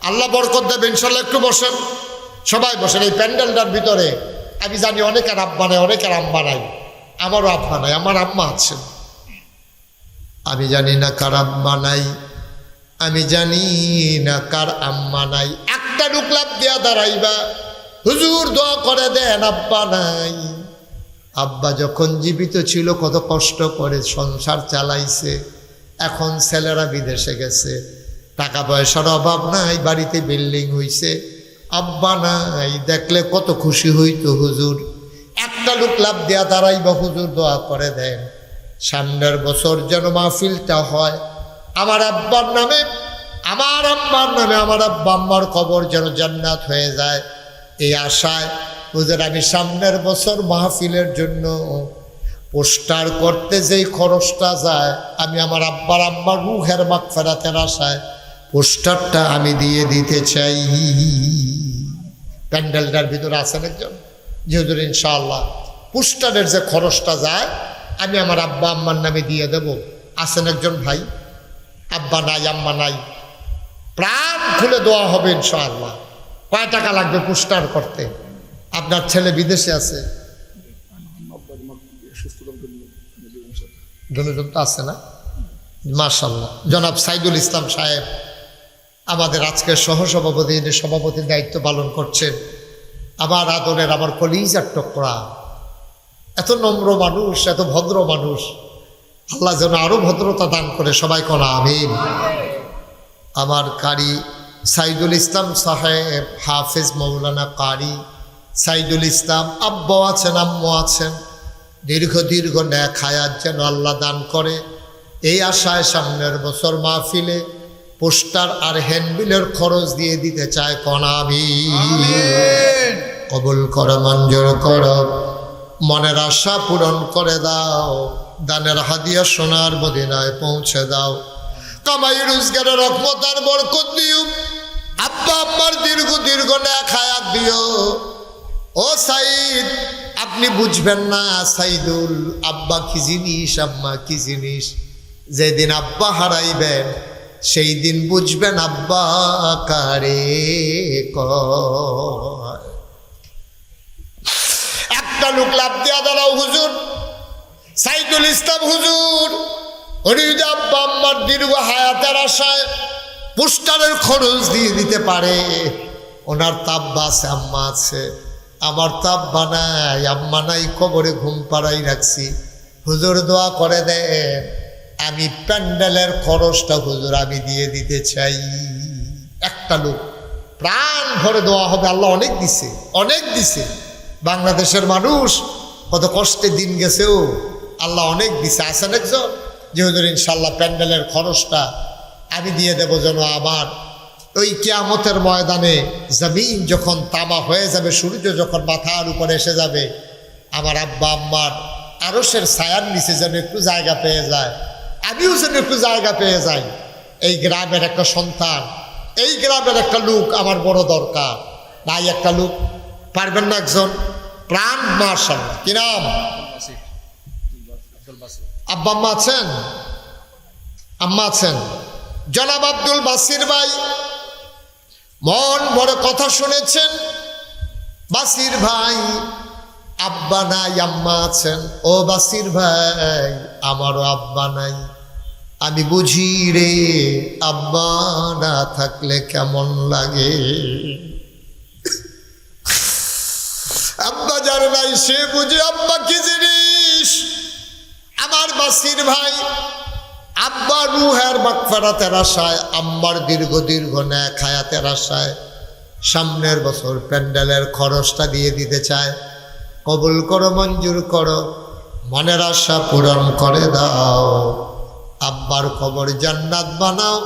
আল্লাহ বরকত দেবে ইনশাল্লাহ। একটু বসেন, সবাই বসেন। এই প্যান্ডেলটার ভিতরে আমি জানি অনেকের আব্বা নাই, অনেকের আম্মা নাই। আমারও আব্বা নাই, আমার আম্মা আছেন। আমি জানি না কার আব্বা নাই, আমি জানি না কার আম্মা নাই। একটা ডুকলাপ দিয়া দাঁড়াইবা, হুজুর দোয়া করে দেন, আব্বা নাই। আব্বা যখন জীবিত ছিল কত কষ্ট করে সংসার চালাইছে। এখন ছেলেরা বিদেশে গেছে, টাকা পয়সার অভাব নাই, বাড়িতে বিল্ডিং হইছে, আব্বা নাই। দেখলে কত খুশি হইতো হুজুর। একটা লোক লাভ দেয়া দাঁড়াইবা, হুজুর দোয়া করে দেন সামনের বছর যেন মাহফিলটা হয় আমার আব্বার নামে, আমার আম্মার নামে, আমার আব্বা আম্মার কবর যেন জান্নাত হয়ে যায়। এই আশায় হুজুর আমি সামনের বছর মাহফিলের জন্য পোস্টার করতে যেই খরচটা যায়, আমি আমার আব্বার আম্মার রুহের মাগফিরাতের আশায় পোস্টারটা আমি দিয়ে দিতে চাই। প্যান্ডেলটার ভিতরে আছেন একজন, যে হুজুর ইনশাআল্লাহ পোস্টারের যে খরচটা যায় আমি আমার আব্বা আম্মার নামে দিয়ে দেব। আছেন একজন ভাই, আব্বা নাই আম্মা নাই, প্রাণ খুলে দোয়া হবে ইনশাআল্লাহ। কয় টাকা লাগবে পোস্টার করতে? আপনার ছেলে বিদেশে আছে, দুজন তো আছে না? মাশাআল্লাহ। জনাব সাইদুল ইসলাম সাহেব আমাদের আজকের সহসভাপতি, সভাপতির দায়িত্ব পালন করছেন। আমার আদরের, আমার কলিজার টুকরা, এত নম্র মানুষ, এত ভদ্র মানুষ। আল্লাহ যেন আরো ভদ্রতা দান করে, সবাই কোনা আমিন। আমার কারি সাইদুল ইসলাম সাহেব, হাফেজ মৌলানা কারি সাইদুল ইসলাম, আব্বা আছেন, আম্মু আছেন, দীর্ঘ ন্যাক হায়াত যেন আল্লাহ দান করে। এই আশায় সামনের বছর মাহফিলে পোস্টার আর হ্যান্ডবিলের খরচ দিয়ে দিতে চায় কোনা আমিন। কবুল করো, মঞ্জুর করো, মনের আশা পূরণ করে দাও, দানের হাদিয়া সোনার মদিনায় পৌঁছে দাও। কামাই রোজগারের রহমত আর বরকত দিও, আব্বা আম্মার দীর্ঘ ন্যাক হায়াত দিও। ও সাইদ, আপনি বুঝবেন না সাইদুল, আব্বা কি জিনিস, আম্মা কি জিনিস। যেদিন আব্বা হারাইবেন সেই দিন বুঝবেন আব্বা কারে কয়। একটা লোক লাভ দিয়া দাঁড়াও, হুজুর সাইদুল ইসলাম হুজুর, উনি যদি আব্বা আম্মার দীর্ঘ হায়াতের আশায় পোস্টারের খরচ দিয়ে দিতে পারে, ওনার তাব্বা আছে, আম্মা আছে, আমার তাব্বা নাই, আম্মা নাই, কবরে ঘুম পাড়াই রাখছি। হুজুর দোয়া করে দেন, আমি প্যান্ডেলের খরচটা হুজুর আমি দিয়ে দিতে চাই। একটা লোক প্রাণ ভরে দোয়া হবে। আল্লাহ অনেক দিছে, অনেক দিছে। বাংলাদেশের মানুষ কত কষ্টে দিন গেছেও আল্লাহ অনেক দিছে। আছেন একজন, যে হুজুর ইনশাল্লাহ প্যান্ডেলের খরচটা আমি দিয়ে দেব, যেন আমার ওই কিয়ামতের ময়দানে জমিন যখন তামা হয়ে যাবে, সূর্য যখন মাথার উপরে এসে যাবে, আমার আব্বা আম্মার আরশের ছায়ার নিচে যেন একটু জায়গা পেয়ে যায়, আমিও যেন একটু জায়গা পেয়ে যাই। এই গ্রামের একটা সন্তান, এই গ্রামের একটা লোক আমার বড় দরকার। নাই একটা লোক পারবেন না একজন প্রাণ? মাশাআল্লাহ, কি নাম? আব্বা আম্মা আছেন? আম্মা আছেন? জনাব আব্দুল বাসির ভাই মন বড় কথা শুনেছেন। বাসির ভাই আব্বা নাই আম্মা আছেন। ও বাসির ভাই আমারও আব্বা নাই, আমি বুঝি রে আব্বা না থাকলে কেমন লাগে। আব্বা যার নাই সে বুঝে আব্বা কি জিনিস। আমার বাসির ভাই আব্বা রুহের মাগফিরাতের আশায়, আম্মার দীর্ঘ নেক হায়াতের আশায় সামনের বছর প্যান্ডেলের খরচটা দিয়ে দিতে চায়। কবুল করো, মঞ্জুর করো, মনের আশা পূরণ করে দাও। আব্বার কবর জান্নাত বানাও,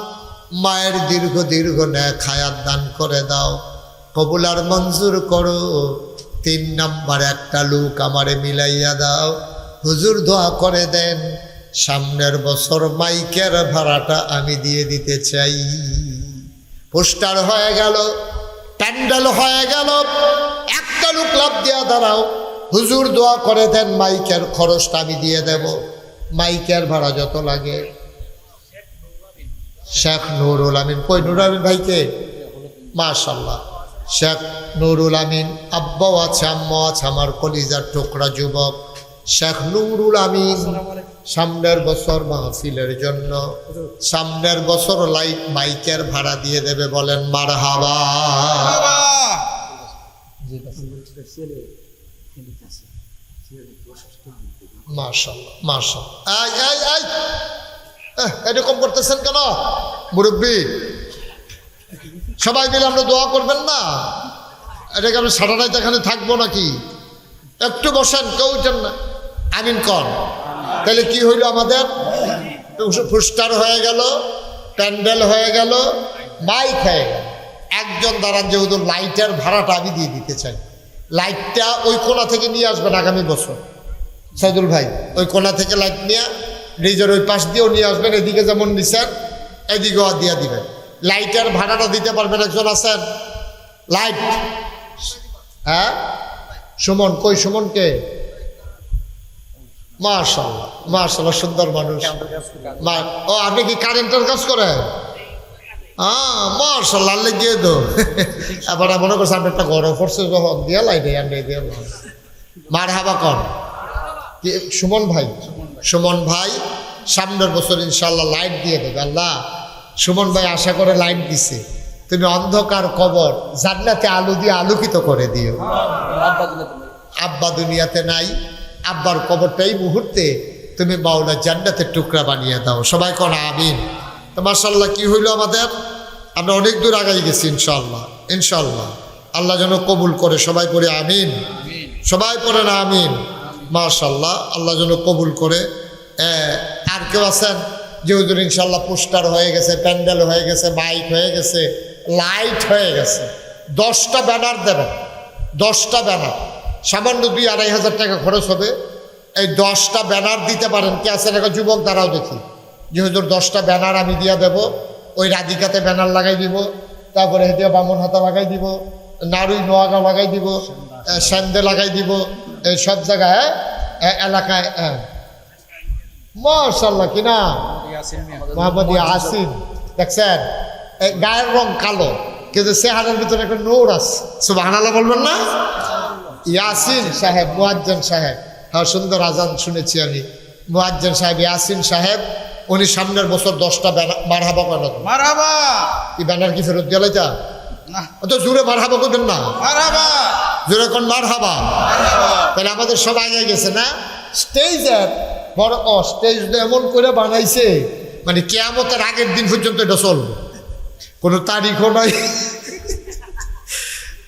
মায়ের দীর্ঘ নেক হায়াত দান করে দাও। কবুল আর মঞ্জুর করো। 3 নাম্বার একটা লোক আমারে মিলাইয়া দাও। হুজুর দোয়া করে দেন, সামনের বছর মাইকের ভাড়াটা আমি দিয়ে দিতে চাই। পোস্টার হয়ে গেল, প্যান্ডেল হয়ে গেল, একটা লোক লাভ দিয়া দাঁড়াও, হুজুর দোয়া করে দেন মাইকের খরচটা আমি দিয়ে দেব। মাইকের ভাড়া যত লাগে। শেখ নুরুল আমিন, কই নুরুল আমিন ভাইকে? মাশাআল্লাহ, শেখ নুরুল আমিন আব্বাও আছে আম্মাও আছে, আমার কলিজার টুকরা যুবক শেখ নুরুল আমিন সামনের বছর মাহফিলের জন্য সামনের বছর মাইকের ভাড়া দিয়ে দেবে। বলেন মারহাবা। মাশাআল্লাহ মাশাআল্লাহ। এরকম করতেছেন কেন মুরব্বী? সবাই মিলে আমরা দোয়া করবেন না? এটাকে আমি সারা রাত এখানে থাকবো নাকি? একটু বসেন, কেউ যান না, আমিন কর। তাহলে কি হইল? আমাদের পোস্টার হয়ে গেল, প্যান্ডেল হয়ে গেল, মাইক হয়ে গেল। একজন দাঁড়ান যে হুজুর লাইটের ভাড়াটা আমি দিয়ে দিতে চাই। লাইটটা ওই কোণা থেকে নিয়ে আসবেন আগামী বছর। সাইদুল ভাই ওই কোণা থেকে লাইট নিয়ে নিজের ওই পাশ দিয়েও নিয়ে আসবেন। এদিকে যেমন নিছেন এদিকেও দিয়ে দিবেন। লাইটের ভাড়াটা দিতে পারবেন? একজন আছেন? লাইট, হ্যাঁ সুমন, কই সুমনকে? মাশাআল্লাহ মাশাআল্লাহ, সুন্দর মানুষ। ও আপনি কি কারেন্টের কাজ করেন? হ্যাঁ মাশাআল্লাহ, আল্লাহ দিয়ে দো। এবার মনে করছে আপনি একটা গরম পড়ছে যখন দিয়ে লাইটে আনলে দিয়ে মারহাবা কর। কি সুমন ভাই? সুমন ভাই সামনের বছর ইনশাআল্লাহ লাইট দিয়ে দেবে। আল্লাহ সুমন ভাই আশা করে লাইট দিছে, তুমি অন্ধকার কবর জান্নাতে আলো দিয়ে আলোকিত করে দিও। আব্বা দুনিয়াতে নাই, আব্বার কবরটা এই মুহূর্তে তুমি মাওলা জান্নাতের টুকরা বানিয়ে দাও। সবাই কোন আমিন। তো মাশাআল্লাহ কি হইল আমাদের? আমরা অনেক দূর আগাই গেছি ইনশাআল্লাহ। ইনশাআল্লাহ আল্লাহ যেন কবুল করে। সবাই পড়ে আমিন, সবাই পড়েন আমিন। মাশাআল্লাহ আল্লাহ যেন কবুল করে। আর কেউ আছেন যে হুজুর ইনশাআল্লাহ পোস্টার হয়ে গেছে, প্যান্ডেল হয়ে গেছে, মাইক হয়ে গেছে, লাইট হয়ে গেছে, 10টা ব্যানার দেবেন। 10টা ব্যানার সামান্য 2-2.5 হাজার টাকা খরচ হবে। এই 10টা ব্যানার দিতে পারেন? কে আছেন? একটা যুবক দ্বারাও দেখি যে হুজুর 10টা ব্যানার আমি দিয়ে দেব। ওই রাধিকাতে ব্যানার লাগাই দিব, তারপরে হেঁটে বামন হাতা লাগাই দিব, নারুই নোয়াগা লাগাই দিব, স্যান্ডে লাগাই দিব, এই সব জায়গায় এলাকায়। মাশাআল্লাহ, কিনা মোহাম্মদ ইয়াসিন দেখছেন? গায়ের রং কালো কিন্তু চেহারার ভিতরে একটা নূর আছে। সুবহানাল্লাহ বলবেন না? ইয়াসিন সাহেব, মুয়াজ্জিন সাহেব, হ্যাঁ সুন্দর আজান শুনেছি আমি। মুয়াজ্জিন সাহেব ইয়াসিন সাহেব, উনি সামনের বছর 10টা ব্যানার মারহাবা করেন। মারহাবা কি ব্যানার কি ফেরত দিয়ে লাইতা? না তো জোরে মারহাবা করবেন না? মারহাবা জোরে কোন মারহাবা। তাহলে আমাদের সব আগে গেছে না? স্টেজের বড় স্টেজ এমন করে বানাইছে মানে কিয়ামতের আগের দিন পর্যন্ত এটা চলবে, কোনো তারিখও নাই।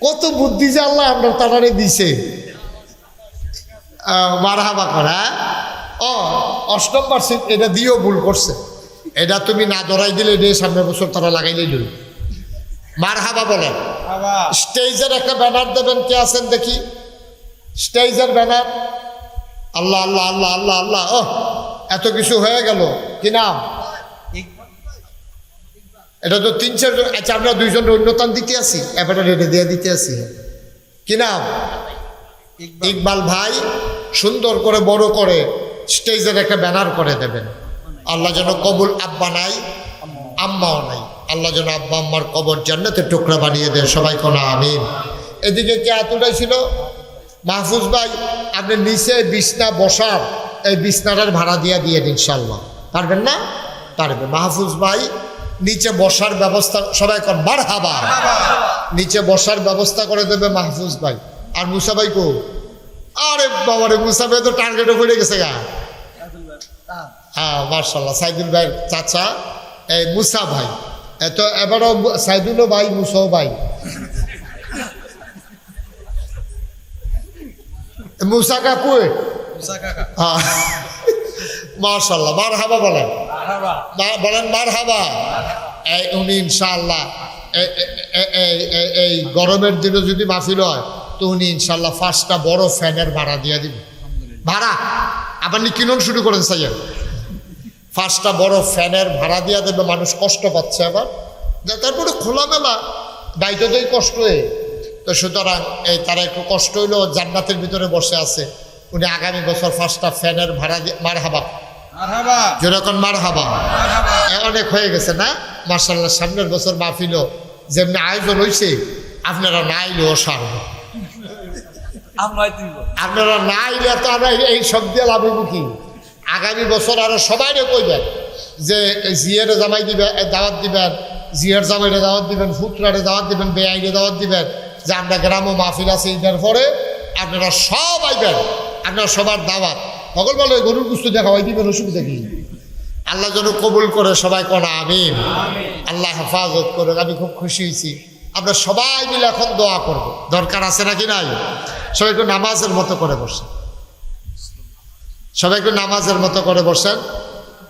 কত বুদ্ধি যে আল্লাহ আমরা তারারে দিছে। মারহাবা করা। অষ্টম বার্ষিক এটা দিয়েও ভুল করছে। এটা তুমি না ধরাই দিলে এটা সামনের বছর তারা লাগাইলেই দিল। মারহাবা বলেন। স্টেজের একটা ব্যানার দেবেন। কে আছেন দেখি? স্টেজের ব্যানার। আল্লাহ আল্লাহ আল্লাহ আল্লাহ আল্লাহ। এত কিছু হয়ে গেল। কি নাম? এটা তো 3-4 জন। আচ্ছা আমরা 2 জন অন্যতান দিতে আসি, এবারে রেডি দিয়ে দিতে আসি। কি নাম? ইকবাল ভাই সুন্দর করে বড় করে স্টেজের একটা ব্যানার করে দেবেন। আল্লাহ যেন কবুল, আব্বা নাই আম্মাও নাই, আল্লাহ যেন আব্বা আম্মার কবর জান্নাতের টুকরা বানিয়ে দেন। সবাই কোন আমিন। এদিকে কে আতুটাই ছিল? মাহফুজ ভাই, আপনি নিচে বিছনা বসার এই বিছনাটার ভাড়া দিয়ে দিন ইনশাল্লাহ। পারবেন না? পারবে। মাহফুজ ভাই নিচে বসার ব্যবস্থা, সবাই কর মারহাবা, নিচে বসার ব্যবস্থা করে দেবে মাহফুজ ভাই। আর মুসা ভাই কো? আরে বাবারে, মুসা ভাই তো টার্গেটে পড়ে গেছে গা। হ্যাঁ মার্শাল্লাহ, সাইদুল ভাইয়ের চাচা এই মুসা ভাই। এত এবারও সাইদুলও ভাই, মুসাও ভাই। মুসা কাকু, মার্শাল্লাহ, মারহাবা বলেন, বলেন মারহাবা। উনি ইনশাআল্লাহ এই গরমের দিনে যদি মাহফিল হয় তো উনি ইনশাল্লাহ 5টা বড় ফ্যানের ভাড়া দিয়ে দিবে। ভাড়া আবার কিনুন শুরু করেন সাইয়ের, 5টা বড় ফ্যানের ভাড়া দিয়ে দেবে। মানুষ কষ্ট পাচ্ছে আবার, তারপরে খোলামেলা বাইরেতেই কষ্ট হয়ে, তো সুতরাং এই তারা একটু কষ্ট হইলো, জান্নাতের ভিতরে বসে আছে। উনি আগামী বছর 5টা ফ্যানের ভাড়া দিয়ে, মারহাবা যেরকম মারহাবা। অনেক হয়ে গেছে না মাশাআল্লাহ। সামনের বছর মাহফিলও যেমনি আয়োজন হয়েছে, আপনারা না আইলেও সারব, আপনারা না আইলে তো আমরা এই সব দিয়ে লাভ হইব কি? আগামী বছর আরো সবাই কইবেন যে জিয়ার জামাই দিবেন, দাওয়াত দিবেন, জিয়ার জামাইরে দাওয়াত দিবেন, ফুটরারে দাওয়াত দিবেন, বেআইনে দাওয়াত দিবেন, যে আমরা গ্রামও মাহফিল আছে ঈদের পরে, আপনারা সব আইবেন, আপনারা সবার দাওয়াত। সকল বলে গরুর গুস্ত দেখা হয় দিবেন, অসুবিধা কি? আল্লাহ যেন কবুল করে, সবাই কোন আমিন। আল্লাহ হেফাজত করে। আমি খুব খুশি হয়েছি। আমরা সবাই মিলে এখন দোয়া করব, দরকার আছে নাকি নাই? সবাই একটু নামাজের মতো করে বসেন, সবাই একটু নামাজের মতো করে বসেন।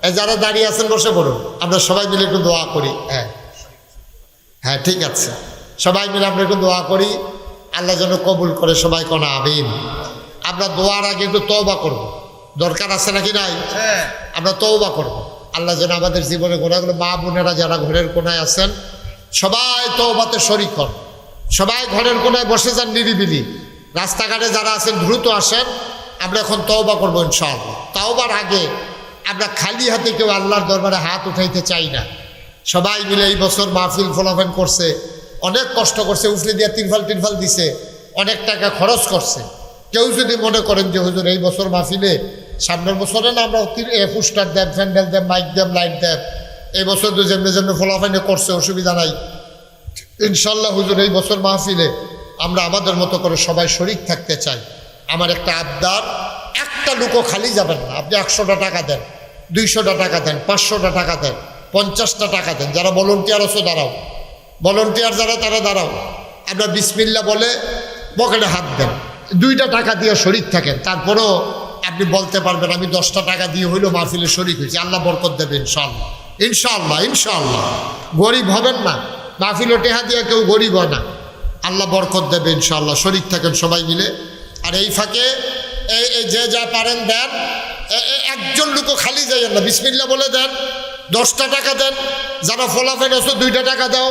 এই যারা দাঁড়িয়ে আছেন বসে পড়ুন, আমরা সবাই মিলে একটু দোয়া করি। হ্যাঁ হ্যাঁ ঠিক আছে, সবাই মিলে আমরা একটু দোয়া করি, আল্লাহ যেন কবুল করে। সবাই কোন আমিন। আমরা দোয়ার আগে একটু তওবা করব, দরকার আছে নাকি নাই? আমরা তওবা করব, আল্লাহ যেন আমাদের জীবনে গোনাগুলো, মা বোনেরা যারা ঘরের কোনায় আছেন সবাই তওবাতে শরীক হন। সবাই ঘরের কোনায় বসে যান নিরিবিলি। রাস্তাঘাটে যারা আছেন দ্রুত আসেন, আমরা এখন তওবা করবো ইনশাআল্লাহ। তওবার আগে আমরা খালি হাতে কেউ আল্লাহর দরবারে হাত উঠাইতে চাই না। সবাই মিলে এই বছর মাহফিল ফলাফল করছে, অনেক কষ্ট করছে, উফলে দিয়ে তিরফাল দিছে, অনেক টাকা খরচ করছে। কেউ যদি মনে করেন যে হুজুর এই বছর মাহফিলে, সামনের বছরে না আমরা পোস্টার দেব, প্যান্ডেল দেব, মাইক দেব, লাইট দেব, এই বছর তো যেমনি ফলাফল করছে, অসুবিধা নাই ইনশাল্লাহ। হুজুর এই বছর মাহফিলে আমরা আমাদের মতো করে সবাই শরীক থাকতে চাই। আমার একটা আবদার, একটা লুকো খালি যাবেন না। আপনি 100টা টাকা দেন, 200টা টাকা দেন, 500টা টাকা দেন, 50টা টাকা দেন। যারা ভলেন্টিয়ার আছো দাঁড়াও, ভলেন্টিয়ার যারা তারা দাঁড়াও। আপনার বিসমিল্লাহ বলে পকেটে হাত দেন, 2টা টাকা দিয়ে শরীক থাকেন। তারপরেও আপনি বলতে পারবেন আমি 10টা টাকা দিয়ে হইলেও মাহফিলে শরীক হয়েছি, আল্লাহ বরকত দেবে ইনশাআল্লাহ। ইনশাআল্লাহ ইনশাআল্লাহ। গরিব হবেন না, মাহফিলে টেহা দিয়ে কেউ গরিব হয় না, আল্লাহ বরকত দেবে ইনশাআল্লাহ। শরীক থাকেন সবাই মিলে। আর এই ফাঁকে এই যে যা পারেন দেন, একজন লোকও খালি যাইয়েন না, বিসমিল্লাহ বলে দেন। 10টা টাকা দেন, যারা ফলাফল আছো 2টা টাকা দাও।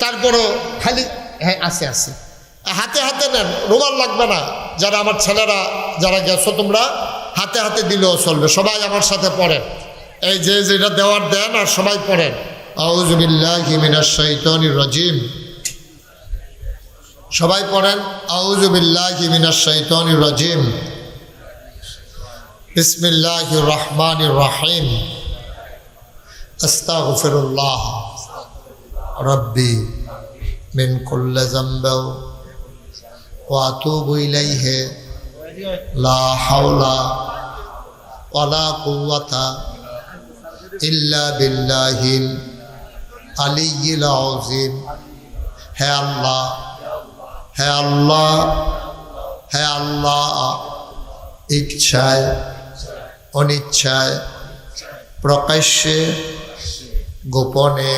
তারপরও খালি, হ্যাঁ আছে আছে, হাতে হাতে নেন, রুমাল লাগবে না। যারা আমার ছেলেরা যারা গেছো তোমরা হাতে হাতে দিলেও চলবে। সবাই আমার সাথে পড়েন, এই যে যেটা দেওয়ার দেন, আর সবাই পড়েন আউযু বিল্লাহি মিনাশ শাইতানির রাজিম। সবাই পড়েন আউযু বিল্লাহি মিনাশ শাইতানির রাজিম। বিসমিল্লাহির রহমানির রহিম। আস্তাগফিরুল্লাহ রাব্বি মিন কুল্লি যামবি ওয়া আতুবু ইলাইহি লা হাওলা ওয়ালা কুওয়াতা ইল্লা বিল্লাহিল আলিয়্যিল আযীম। হে আল্লাহ, হে আল্লাহ, হে আল্লাহ, ইচ্ছায় অনিচ্ছায়, প্রকাশ্যে গোপনে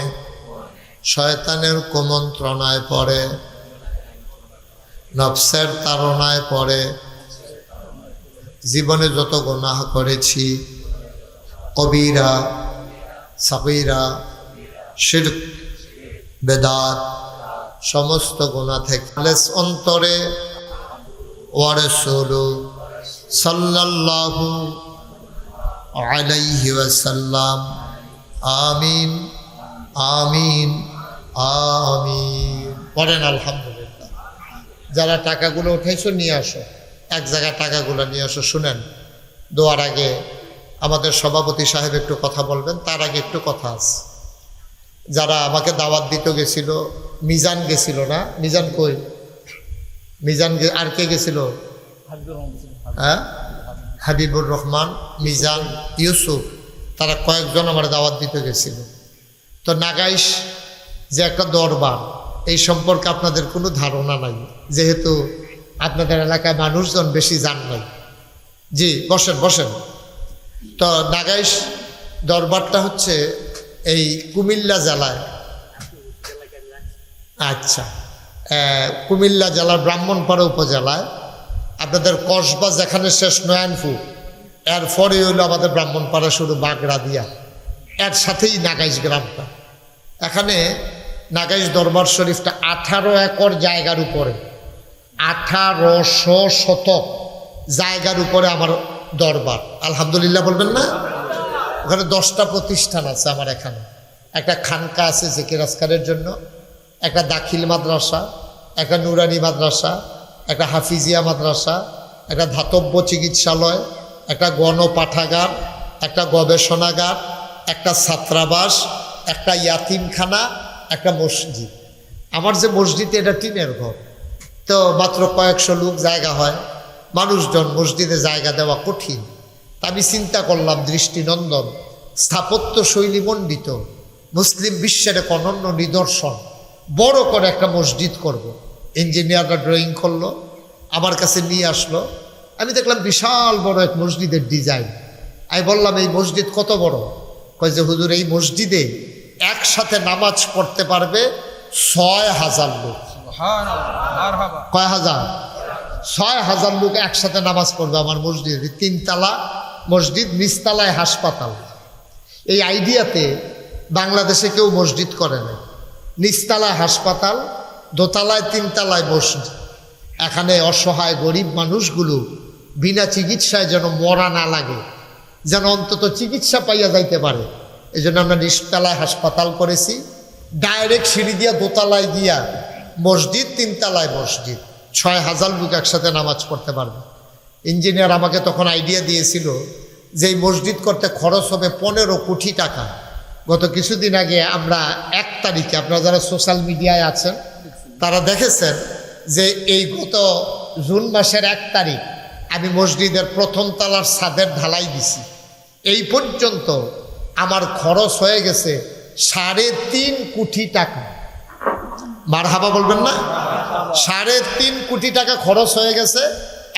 শয়তানের কুমন্ত্রণায় পড়ে, নফসের তাড়নায় পড়ে জীবনে যত গুনাহ করেছি, কবিরা সাগীরা, শিরক, বেদাত, সমস্ত গুনাহ থেকে খালেস অন্তরে ওয়া রাসূলুহু সাল্লাল্লাহু আলাইহি ওয়াসাল্লাম। আমিন আমিন আমিন। পড়েন আলহামদুলিল্লাহ। যারা টাকাগুলো উঠাইছো নিয়ে আসো, এক জায়গায় টাকাগুলো নিয়ে আসো। শুনেন, দোয়ার আগে আমাদের সভাপতি সাহেব একটু কথা বলবেন, তার আগে একটু কথা আছে। যারা আমাকে দাওয়াত দিতে গেছিল, মিজান গেছিল না? মিজান কই? মিজান আর কে গেছিল? হ্যাঁ, হাবিবুর রহমান, মিজান, ইউসুফ, তারা কয়েকজন আমার দাওয়াত দিতে গেছিল। তো নাগাইশ যে একটা দরবার, এই সম্পর্কে আপনাদের কোনো ধারণা নাই, যেহেতু আপনাদের এলাকায় মানুষজন বেশি জান নাই। জি, বসেন বসেন। তো নাগাইশ দরবারটা হচ্ছে এই কুমিল্লা জেলায়, আচ্ছা, কুমিল্লা জেলার ব্রাহ্মণপাড়া উপজেলায়। আপনাদের কসবা যেখানে শেষ নয়নপুর, এরপরে হইল আমাদের ব্রাহ্মণপাড়া শুরু বাগড়া দিয়া, এর সাথেই নাগাইশ গ্রামটা। এখানে নাগাইশ দরবার শরীফটা 18 একর জায়গার উপরে, 1800 শতক জায়গার উপরে আমার দরবার। আলহামদুলিল্লাহ বলবেন না? ওখানে 10টা প্রতিষ্ঠান আছে আমার এখানে। একটা খানকা আছে জিকির আজকারের জন্য, একটা দাখিল মাদ্রাসা, একটা নুরানি মাদ্রাসা, একটা হাফিজিয়া মাদ্রাসা, একটা ধাতব্য চিকিৎসালয়, একটা গণপাঠাগার, একটা গবেষণাগার, একটা ছাত্রাবাস, একটা ইয়াতিমখানা, একটা মসজিদ। আমার যে মসজিদ, এটা টিনের ঘর, তো মাত্র কয়েকশো লোক জায়গা হয়, মানুষজন মসজিদে জায়গা দেওয়া কঠিন। তা আমি চিন্তা করলাম, দৃষ্টিনন্দন, স্থাপত্য শৈলী মণ্ডিত, মুসলিম বিশ্বের এক অনন্য নিদর্শন, বড় করে একটা মসজিদ করব। ইঞ্জিনিয়াররা ড্রয়িং করলো, আমার কাছে নিয়ে আসলো। আমি দেখলাম বিশাল বড় এক মসজিদের ডিজাইন। আমি বললাম, এই মসজিদ কত বড়? কয় যে হুজুর, এই মসজিদে একসাথে নামাজ পড়তে পারবে 6000 লোক। কয় হাজার? 6000 লোক একসাথে নামাজ পড়বে আমার মসজিদে। 3 তলা মসজিদ, নিচতলায় হাসপাতাল। এই আইডিয়াতে বাংলাদেশে কেউ মসজিদ করে না। নিচতলায় হাসপাতাল, দোতলায় 3 তলায় মসজিদ। এখানে অসহায় গরিব মানুষগুলো বিনা চিকিৎসায় যেন মরা না লাগে, যেন অন্তত চিকিৎসা পাইয়া যাইতে পারে, এই জন্য আমরা নিচতলায় হাসপাতাল করেছি। ডাইরেক্ট সিঁড়ি দিয়া দোতলায় গিয়া মসজিদ, 3 তলায় মসজিদ, 6000 লোক একসাথে নামাজ পড়তে পারবে। ইঞ্জিনিয়ার আমাকে তখন আইডিয়া দিয়েছিল যে এই মসজিদ করতে খরচ হবে 15 কোটি টাকা। গত কিছুদিন আগে আমরা 1 তারিখে, আপনারা যারা সোশ্যাল মিডিয়ায় আছেন তারা দেখেছেন যে এই গত জুন মাসের 1 তারিখ আমি মসজিদের 1ম তলার ছাদের ঢালাই দিছি। এই পর্যন্ত আমার খরচ হয়ে গেছে 3.5 কোটি টাকা। মারহাবা বলবেন না? 3.5 কোটি টাকা খরচ হয়ে গেছে।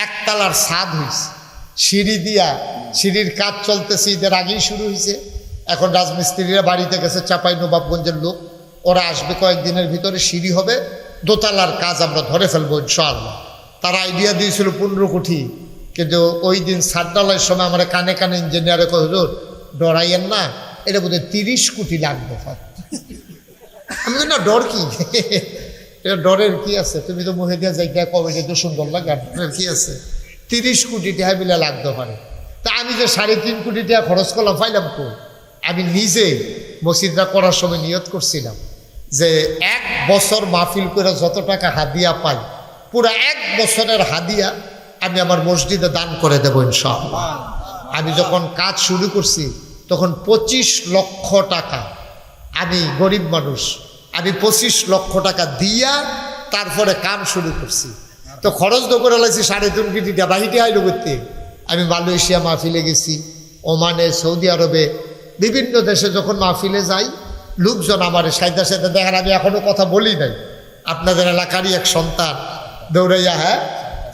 1 তলার ছাদ হয়েছে, সিঁড়ি দিয়া, সিঁড়ির কাজ চলতেছে, ঈদের আগেই শুরু হয়েছে। এখন রাজমিস্ত্রিরা বাড়িতে গেছে, চাপাই নবাবগঞ্জের লোক, ওরা আসবে কয়েকদিনের ভিতরে, সিঁড়ি হবে, দোতলার কাজ আমরা ধরে ফেলবো ইনশাআল্লাহ। তারা আইডিয়া দিয়েছিল 15 কোটি, কিন্তু ওই দিন ছাদ ঢালাইয়ের সময় আমার কানে কানে ইঞ্জিনিয়ারে কয়, হুজুর ডরাইয়েন না, এটা বোধহয় 30 কোটি লাগবে। আমি না, ডর কি? এটা ডরের কি আছে? তুমি তো মুখে দিয়ে যাই কবে, তো সুন্দর লাগে, আপনার কি আছে? 30 কোটি টাকা বিলে লাগতে পারে। তা আমি যে 3.5 কোটি টাকা খরচ করলাম, পাইলাম কো? আমি নিজে মসজিদটা করার সময় নিয়ত করছিলাম যে 1 বছর মাহফিল করে যত টাকা হাদিয়া পাই, পুরো 1 বছরের হাদিয়া আমি আমার মসজিদে দান করে দেবো ইনশাআল্লাহ। আমি যখন কাজ শুরু করছি তখন 25 লক্ষ টাকা, আমি গরিব মানুষ, আমি 25 লক্ষ টাকা দিয়া তারপরে কাম শুরু করছি। তো খরচ তো করে লাগছি 3.5 কোটি টাকা। বাহিরে আইলো করতে আমি মালয়েশিয়া মাহফিলে গেছি, ওমানে, সৌদি আরবে, বিভিন্ন দেশে যখন মাহফিলে যাই, লোকজন আমার সাইদা সাইদা দেখেন, আমি এখনও কথা বলি নাই। আপনাদের এলাকারই এক সন্তান দৌড়াইয়া, হ্যাঁ,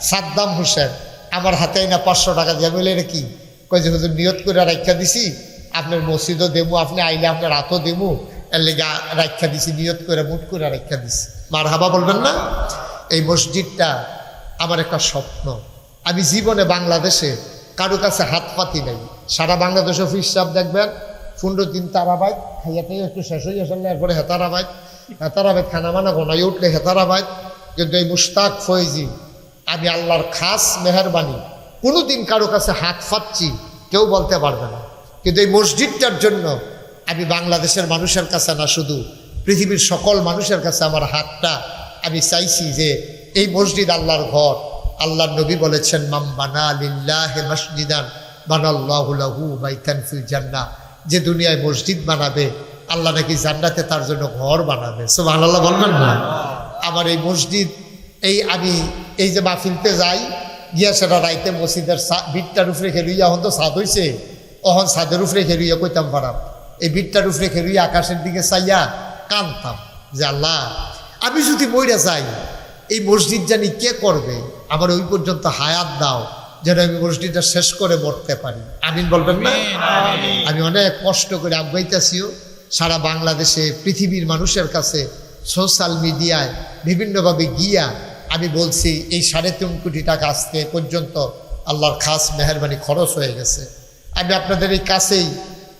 সাদ্দাম হোসেন, আমার হাতে না 500 টাকা দিয়ে। বলে এটা কি? কই যে হুজুর নিয়ত করে রাখা দিছি, আপনার মসজিদও দেবো, আপনি আইলে আপনার হাতও দেবো, এর লেগে রাখা দিছি, নিয়ত করে মুট করে রাখা দিছি। মারহাবা বলবেন না? এই মসজিদটা আমার একটা স্বপ্ন। আমি জীবনে বাংলাদেশে কারো কাছে হাত পাতি নাই। সারা বাংলাদেশ অফিস সাহেব দেখবেন 15 দিন তারাবাদ খাইয়াতে একটু শেষ হয়ে আসলে, এরপরে হেতারাবাদ খানা মানা ঘনাই উঠলে হেতারাবাদ। কিন্তু এই মুশতাক ফয়েজি আমি আল্লাহর খাস মেহেরবানি, কোনোদিন কারো কাছে হাত পাচ্ছি কেউ বলতে পারবে না। কিন্তু এই মসজিদটার জন্য আমি বাংলাদেশের মানুষের কাছে না, শুধু পৃথিবীর সকল মানুষের কাছে আমার হাতটা আমি চাইছি যে এই মসজিদ আল্লাহর ঘর। আল্লাহর নবী বলেছেন, মাম বানা লিল্লাহি মসজিদান বানাল্লাহু লাহু বাইতান ফিল জান্নাহ। যে দুনিয়ায় মসজিদ বানাবে আল্লাহ নাকি জান্নাতে তার জন্য ঘর বানাবে। সুবহানাল্লাহ বলবেন না? আমার এই মসজিদ, আমি এই যে মাহফিলতে যাই গিয়া সেটা রাইতে মসজিদের বিটটার উপরে খেলুইয়া, এখন তো ছাদ হয়েছে, অহন ছাদের উপরে খেলুইয়া কইতাম পারাম, এই বিটটার উপরে খেলুইয়া আকাশের দিকে চাইয়া কানতাম যে আল্লাহ, আমি যদি মইরা যাই এই মসজিদ জানি কে করবে, আমার ওই পর্যন্ত হায়াত দাও যেন আমি মসজিদটা শেষ করে মরতে পারি। আমিন বলবেন না? আমি অনেক কষ্ট করে আগাইতেছিও সারা বাংলাদেশে পৃথিবীর মানুষের কাছে সোশ্যাল মিডিয়ায় বিভিন্নভাবে গিয়া আমি বলছি এই 3.5 কোটি টাকা আজকে পর্যন্ত আল্লাহর খাস মেহেরবানি খরচ হয়ে গেছে। আমি আপনাদের এই কাছেই,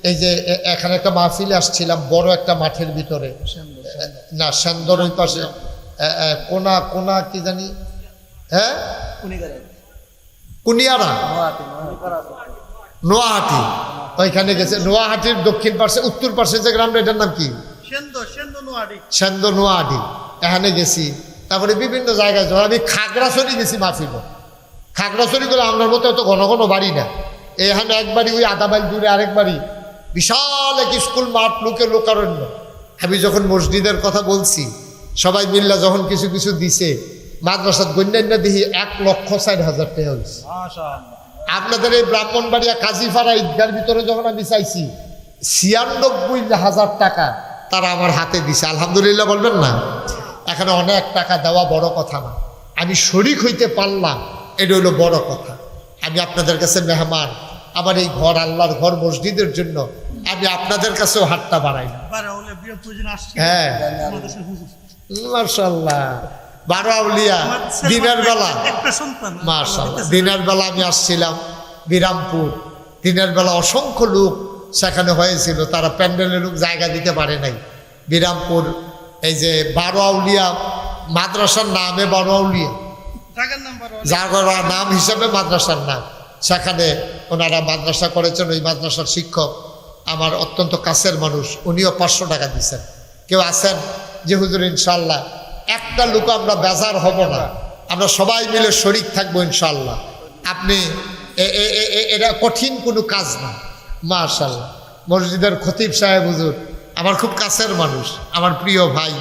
এই যে এখানে একটা মাহফিলে আসছিলাম বড় একটা মাঠের ভিতরে, না সেন্দর ওই পাশে কোনা কোনা কি জানি, হ্যাঁ কুনিয়ারা, নোয়াহাটি, ওইখানে গেছে। নোয়াহাটির দক্ষিণ পাশে উত্তর পাশে যে গ্রামটা, এটার নাম কি? সেন্দ নোয়াহাটি। এখানে গেছি। তারপরে বিভিন্ন জায়গায় যখন আমি খাগড়াছড়ি গেছি মাহফিল, খাগড়াছড়ি করে আপনার মতো এত ঘন ঘন বাড়ি না, এখানে একবারই ওই আধা মাইল দূরে আরেকবারই বিশাল এক স্কুল মাঠ, লোকের লোকারণ্য। আমি যখন মসজিদের কথা বলছি সবাই মিল্লা যখন কিছু কিছু দিছে, মাদ্রাসাত গণ্যান্য দেখি 1,04,000 টাকা হয়েছে। আপনাদের এই ব্রাহ্মণবাড়িয়া কাজীপাড়া ঈদগার ভিতরে যখন আমি চাইছি 96,000 টাকা তারা আমার হাতে দিছে। আলহামদুলিল্লাহ বলবেন না? এখানে অনেক টাকা দেওয়া বড় কথা না, আমি শরিক হইতে পারলাম এটা হলো বড় কথা। আমি আপনাদের কাছে মেহমান, আমার এই ঘর আল্লাহর ঘর মসজিদের জন্য আমি আপনাদের কাছেও হাতটা বাড়াই। হ্যাঁ মাশাআল্লাহ, 12 আউলিয়া দিনের বেলা, মাশাআল্লাহ দিনের বেলা আমি আসছিলাম বিরামপুর, দিনের বেলা অসংখ্য লোক সেখানে হয়েছিল, তারা প্যান্ডেলের লোক জায়গা দিতে পারে নাই। বিরামপুর এই যে 12 আউলিয়া মাদ্রাসার নামে 12 আউলিয়া, যার নাম হিসাবে মাদ্রাসার নাম, সেখানে ওনারা মাদ্রাসা করেছেন। ওই মাদ্রাসার শিক্ষক আমার অত্যন্ত কাছের মানুষ, উনিও 500 টাকা দিচ্ছেন। কেউ আছেন যে হুজুর ইনশাল্লাহ একটা লোক আমরা বেজার হব না, আমরা সবাই মিলে শরিক থাকবো ইনশাল্লাহ। আপনি এটা কঠিন কোনো কাজ না। মাশাআল্লাহ, মসজিদের খতিব সাহেব হুজুর আমার খুব কাছের মানুষ, আমার প্রিয় ভাই,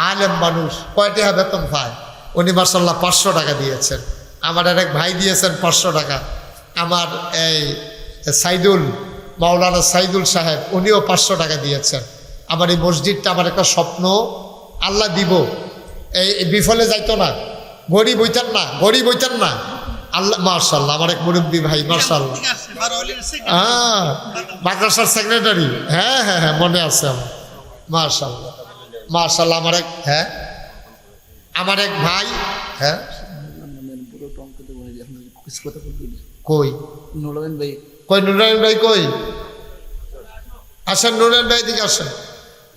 আলেম মানুষ, কয়টা বেতন পায়, উনি মাশাআল্লাহ 500 টাকা দিয়েছেন। আমার আরেক ভাই দিয়েছেন 500 টাকা। আমার এই সাইদুল, মাওলানা সাইদুল সাহেব, উনিও 500 টাকা দিয়েছেন। আমার এই মসজিদটা আমার একটা স্বপ্ন, আল্লাহ দিব, এই বিফলে যাইতো না, গরিব হইতেন না, গরিব হইতেন না। আল্লাহ মাশাআল্লাহ, আমার এক মুরব্বী ভাই মাশাআল্লাহ, হ্যাঁ মাদ্রাসার সেক্রেটারি, হ্যাঁ হ্যাঁ হ্যাঁ মনে আছে আমার। মাশাআল্লাহ মাশাআল্লাহ, আমার এক ভাই, হ্যাঁ কই নুরাইন ভাই, কই নুরাইন ভাই, কই আসেন নুরাইন ভাই দিকে আসেন।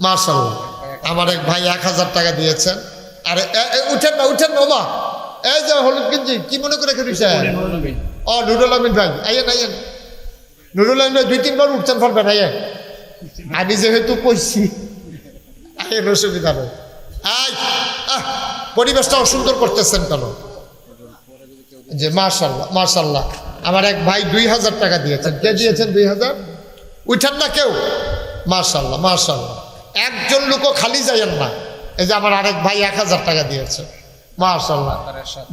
মাশাআল্লাহ, আমার এক ভাই 1000 টাকা দিয়েছেন। আরে উঠেন না, উঠেন না মা, এই যে হলুদ গেঞ্জি কি মনে করে খেয়েছে? ও নুরুল আমিন ভাই, আইয়েন আইয়েন। নুরুল আমিন ভাই 2-3 বার উঠছেন পারবেন, আইয়েন। আমি যেহেতু কইছি আইয়েন, অসুবিধা নেই। পরিবেশটা অসুন্দর করতেছেন কেন? যে মাশাআল্লাহ মাশাআল্লাহ, আমার এক ভাই 2000 টাকা দিয়েছেন। কে দিয়েছেন 2000? উঠেন না কেউ। মাশাআল্লাহ মাশাআল্লাহ, একজন লোকও খালি যাইয়েন না। এই যে আমার আরেক ভাই 1000 টাকা দিয়েছে। মাশাআল্লাহ,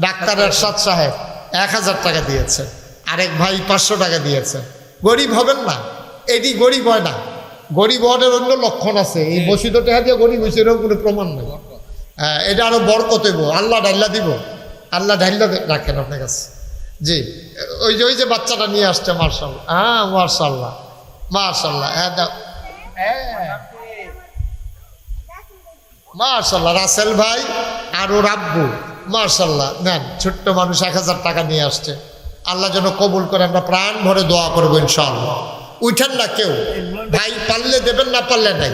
ডাক্তার এরশাদ সাহেব 1000 টাকা দিয়েছে। আরেক ভাই 500 টাকা দিয়েছে। গরিব হবেন না, এটি গরিব হয় না, গরিব হওয়ার অন্য লক্ষণ আছে। এই বসিত টাকা দিয়ে গরিব হয়েছে এরকম কোনো প্রমাণ নেই। হ্যাঁ, এটা আরো বরকত হইব, আল্লাহ ঢাইলা দিব, আল্লাহ ঢাইলা রাখেন আপনার কাছে। জি, ওই যে বাচ্চাটা নিয়ে আসছে, মাশাআল্লাহ, হ্যাঁ মাশাআল্লাহ মাশাআল্লাহ, হ্যাঁ মাশাআল্লাহ, রাসেল ভাই আর ওর আব্বু মাশাআল্লাহ নেন, ছোট্ট মানুষ 1000 টাকা নিয়ে আসছে। আল্লাহ যেন কবুল করে, আমরা প্রাণ ভরে দোয়া করবো ইনশাআল্লাহ। উঠেন না কেউ ভাই, পারলে দেবেন, না পারলে নাই।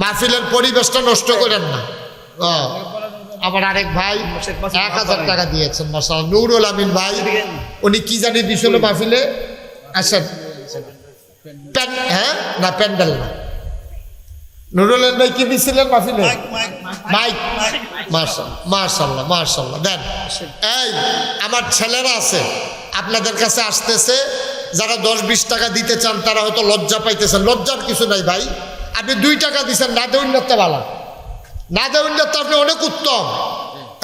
মাহফিলের পরিবেশটা নষ্ট করেন না। আমার আরেক ভাই 1000 টাকা দিয়েছেন মাশাআল্লাহ। নুরুল আমিন ভাই উনি কি জানি দিছিল মাহফিলে? আচ্ছা হ্যাঁ না প্যান্ডেল না, নুরুল আমিন ভাই কি দিছিলেন মাহফিলে? মাইক। মাশাআল্লাহ মাশাআল্লাহ দেন। এই আমার ছেলেরা আছে আপনাদের কাছে আসতেছে, যারা 10-20 টাকা দিতে চান তারা হয়তো লজ্জা পাইতেছেন। লজ্জার কিছু নাই ভাই, আপনি 2 টাকা দিচ্ছেন, না দেউন না ভালো, না দেউন না আপনি অনেক উত্তম।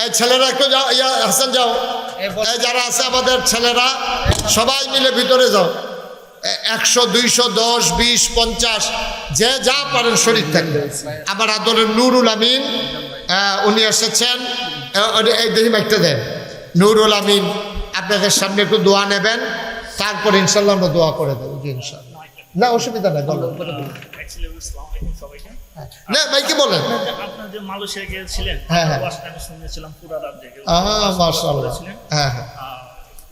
এই ছেলেরা একটু যাও, হাসান যাও, এই যারা আছে আমাদের ছেলেরা সবাই মিলে ভিতরে যাও। 100, 200, 10, 20, 50 যে যা পারেন শরীর থাকবে। আমার আদরের নুরুল আমিন উনি এসেছেন, এই দেখি একটা দেন। নুরুল আমিন আপনাদের সামনে একটু দোয়া নেবেন, তারপরে ইনশাল্লাহ আমরা দোয়া করে দেবো। জি ইনশাল্লাহ, না অসুবিধা নাই, বলো না ভাই কি বলেন? আপনার যে মালয়েশিয়া গিয়েছিলেন, হ্যাঁ হ্যাঁ আমি শুনেছিলাম পুরো রাত জেগে। মাশাআল্লাহ। হ্যাঁ হ্যাঁ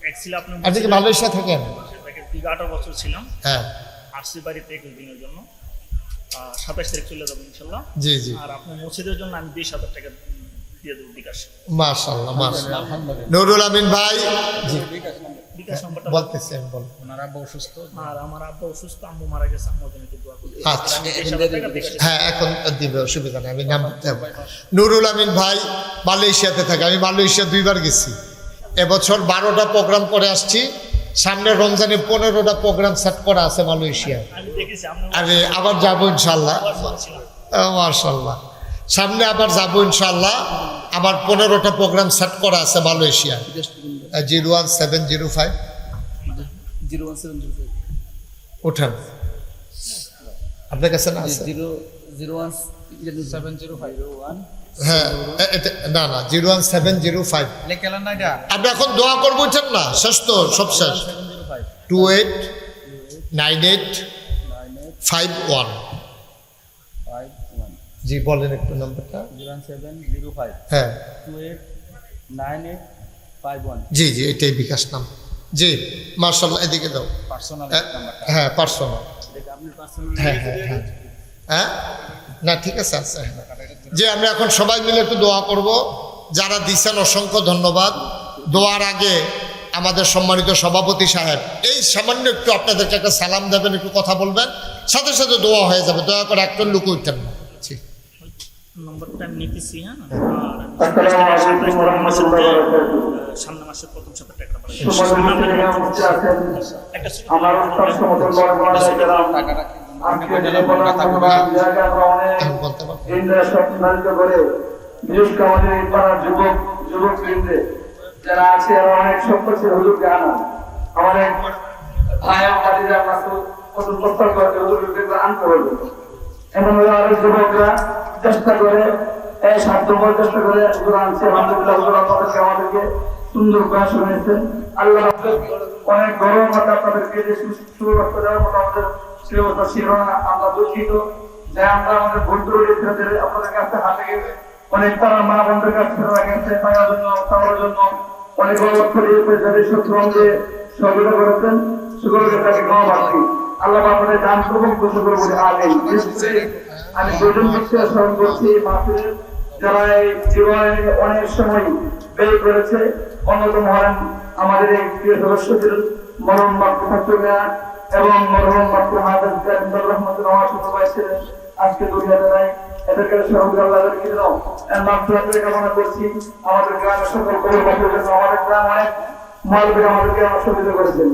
অ্যাকচুয়ালি আপনি আপনি কি মালয়েশিয়া থাকেন? 18 বছর ছিলাম। হ্যাঁ আসছি বাড়িতে 21 দিনের জন্য, 27 তারিখ চলে যাবো ইনশাল্লাহ। জি জি। আর আপনার মসজিদের জন্য আমি 20,000 টাকা দিয়ে দেবো বিকাশ। মাশাআল্লাহ মাশাআল্লাহ। নুরুল আমিন ভাই জি বিকাশ নাম্বারটা বলতেছি আমি, বল। ওনার আব্বা অসুস্থ, আর আমার আব্বা অসুস্থ, আম্মু মারা গেছে, আম্মুর জন্য একটু দোয়া করবেন। আচ্ছা 20,000 টাকা বিকাশ। হ্যাঁ এখন দিবে, অসুবিধা নেই, আমি নাম দেব। নুরুল আমিন ভাই মালয়েশিয়াতে থাকে, আমি মালয়েশিয়া 2 বার গেছি। এবছর 12টা প্রোগ্রাম করে আসছি, সামনে রমজানে 15টা প্রোগ্রাম সেট করা আছে মালয়েশিয়া। আমি দেখেছি আপনি আরে আবার যাবো ইনশাল্লাহ। ছিলেন। মাশাআল্লাহ, সামনে আবার যাবো ইনশাল্লাহ। আমার 15টা প্রোগ্রাম সেট করা আছে মালয়েশিয়া। 01705 উঠান আপনার কাছে না আছে? হ্যাঁ না না 01705 আপনি এখন দোয়া করবো, বুঝছেন না? শেষ তো, সব শেষ। 289851 জি বলেন একটু নাম্বারটা। 0705 হ্যাঁ 289851 জি জি এটাই বিকাশ নাম। জি মার্শাল্লাহ, এদিকে দাও। পার্সোনাল নাম্বারটা। হ্যাঁ পার্সোনাল। এটা আপনার পার্সোনাল। হ্যাঁ হ্যাঁ হ্যাঁ হ্যাঁ না ঠিক আছে আছে। যে আমরা এখন সবাই মিলে একটু দোয়া করব। যারা দিচ্ছেন অসংখ্য ধন্যবাদ। দোয়ার আগে আমাদের সম্মানিত সভাপতি সাহেব এই সামান্য একটু আপনাদেরকে একটা সালাম দেবেন, একটু কথা বলবেন, সাথে সাথে দোয়া হয়ে যাবে। দয়া করে একটা লুক উঠতেন না। নম্বরটা আমি নিতেছি। হ্যাঁ, সামনের মাসের প্রথম সপ্তাহে টাকা পাঠাবো। আমার যুবক বৃন্দে যারা আছে অনেক সম্পদ হুজুরকে আনা, আমার এক ভাই প্রস্তাব করে হুজুরকে আনতে হবে। এমন অনেক যুবকরা চেষ্টা করে সাধ্যময় চেষ্টা করে হুজুর আনছে। আলহামদুলিল্লাহ হুজুর আপনাদেরকে আমাদেরকে সুন্দর করে শুনেছেন। আল্লাহ অনেক গরম মতো আপনাদেরকে যে সুব্যবস্থা দেওয়ার মতো আমাদের সুব্যবস্থা ছিল না। আমরা দুঃখিত যে আমরা আমাদের ভুল ত্রুটি আপনাদের কাছে হাতে গেছে। অনেক তারা মা বন্ধুর কাছে রাখেছে পাওয়ার জন্য, খাওয়ার জন্য অনেক শত্রুকে সহযোগিতা করেছেন। সুগরকে তাকে ক্ষমা পাচ্ছি। আল্লাহ আপনাদের দান করবেন, খুশি করে বলে আগেই আমি দুজন ব্যক্তি স্মরণ করছি মাহফিলের যারা এই জীবনে অনেক সময় ব্যয় করেছে। অন্যতম হলেন আমাদের এই প্রিয় সদস্য ছিলেন মরহম মাকতুমিয়া এবং মরহম মাকতুমাহাদ রহমতুল রহমান ছিলেন, আজকে দুনিয়াতে নাই। এদেরকে সহযোগিতা আল্লাহর কি দাও মাগফিরাতের কামনা করছি। আমাদের গ্রামের সকল কর্মকর্তাদের জন্য আমাদের গ্রাম অনেক মালবে আমাদেরকে আমার সহযোগিতা করেছেন,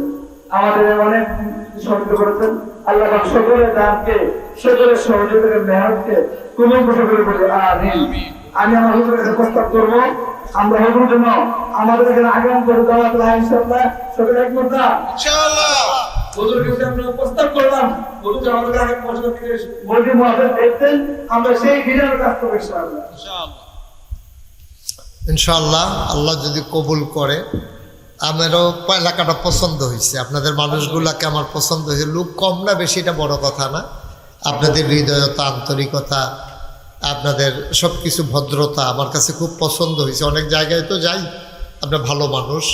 আমাদের অনেক সহযোগিতা করেছেন। আল্লাহ সকলের দানকে, সকলের সহযোগিতাকে, মেহনতকে কবুল করে বলি আমিন। আমি আমার হুজুরের প্রস্তাব করবো, আমরা হুজুরের জন্য আমাদের এখানে আগাম করে দেওয়া ইনশাআল্লাহ সকলে একমত না ইনশাআল্লাহ। হুজুরকে আমরা প্রস্তাব করলাম, হুজুর আমাদের আগে পছন্দ করে বলি মুআদ্দিন দেখতেন, আমরা সেই দিনের কাজ করব ইনশাআল্লাহ ইনশাআল্লাহ। আল্লাহ যদি কবুল করে। আমারও এলাকাটা পছন্দ হয়েছে, আপনাদের মানুষগুলাকে আমার পছন্দ হয়েছে। লোক কম না বেশি এটা বড় কথা না, আপনাদের হৃদয়তা, আন্তরিকতা, আপনাদের সব কিছু ভদ্রতা আমার কাছে খুব পছন্দ হয়েছে। অনেক জায়গায় তো যাই, আপনার ভালো মানুষ।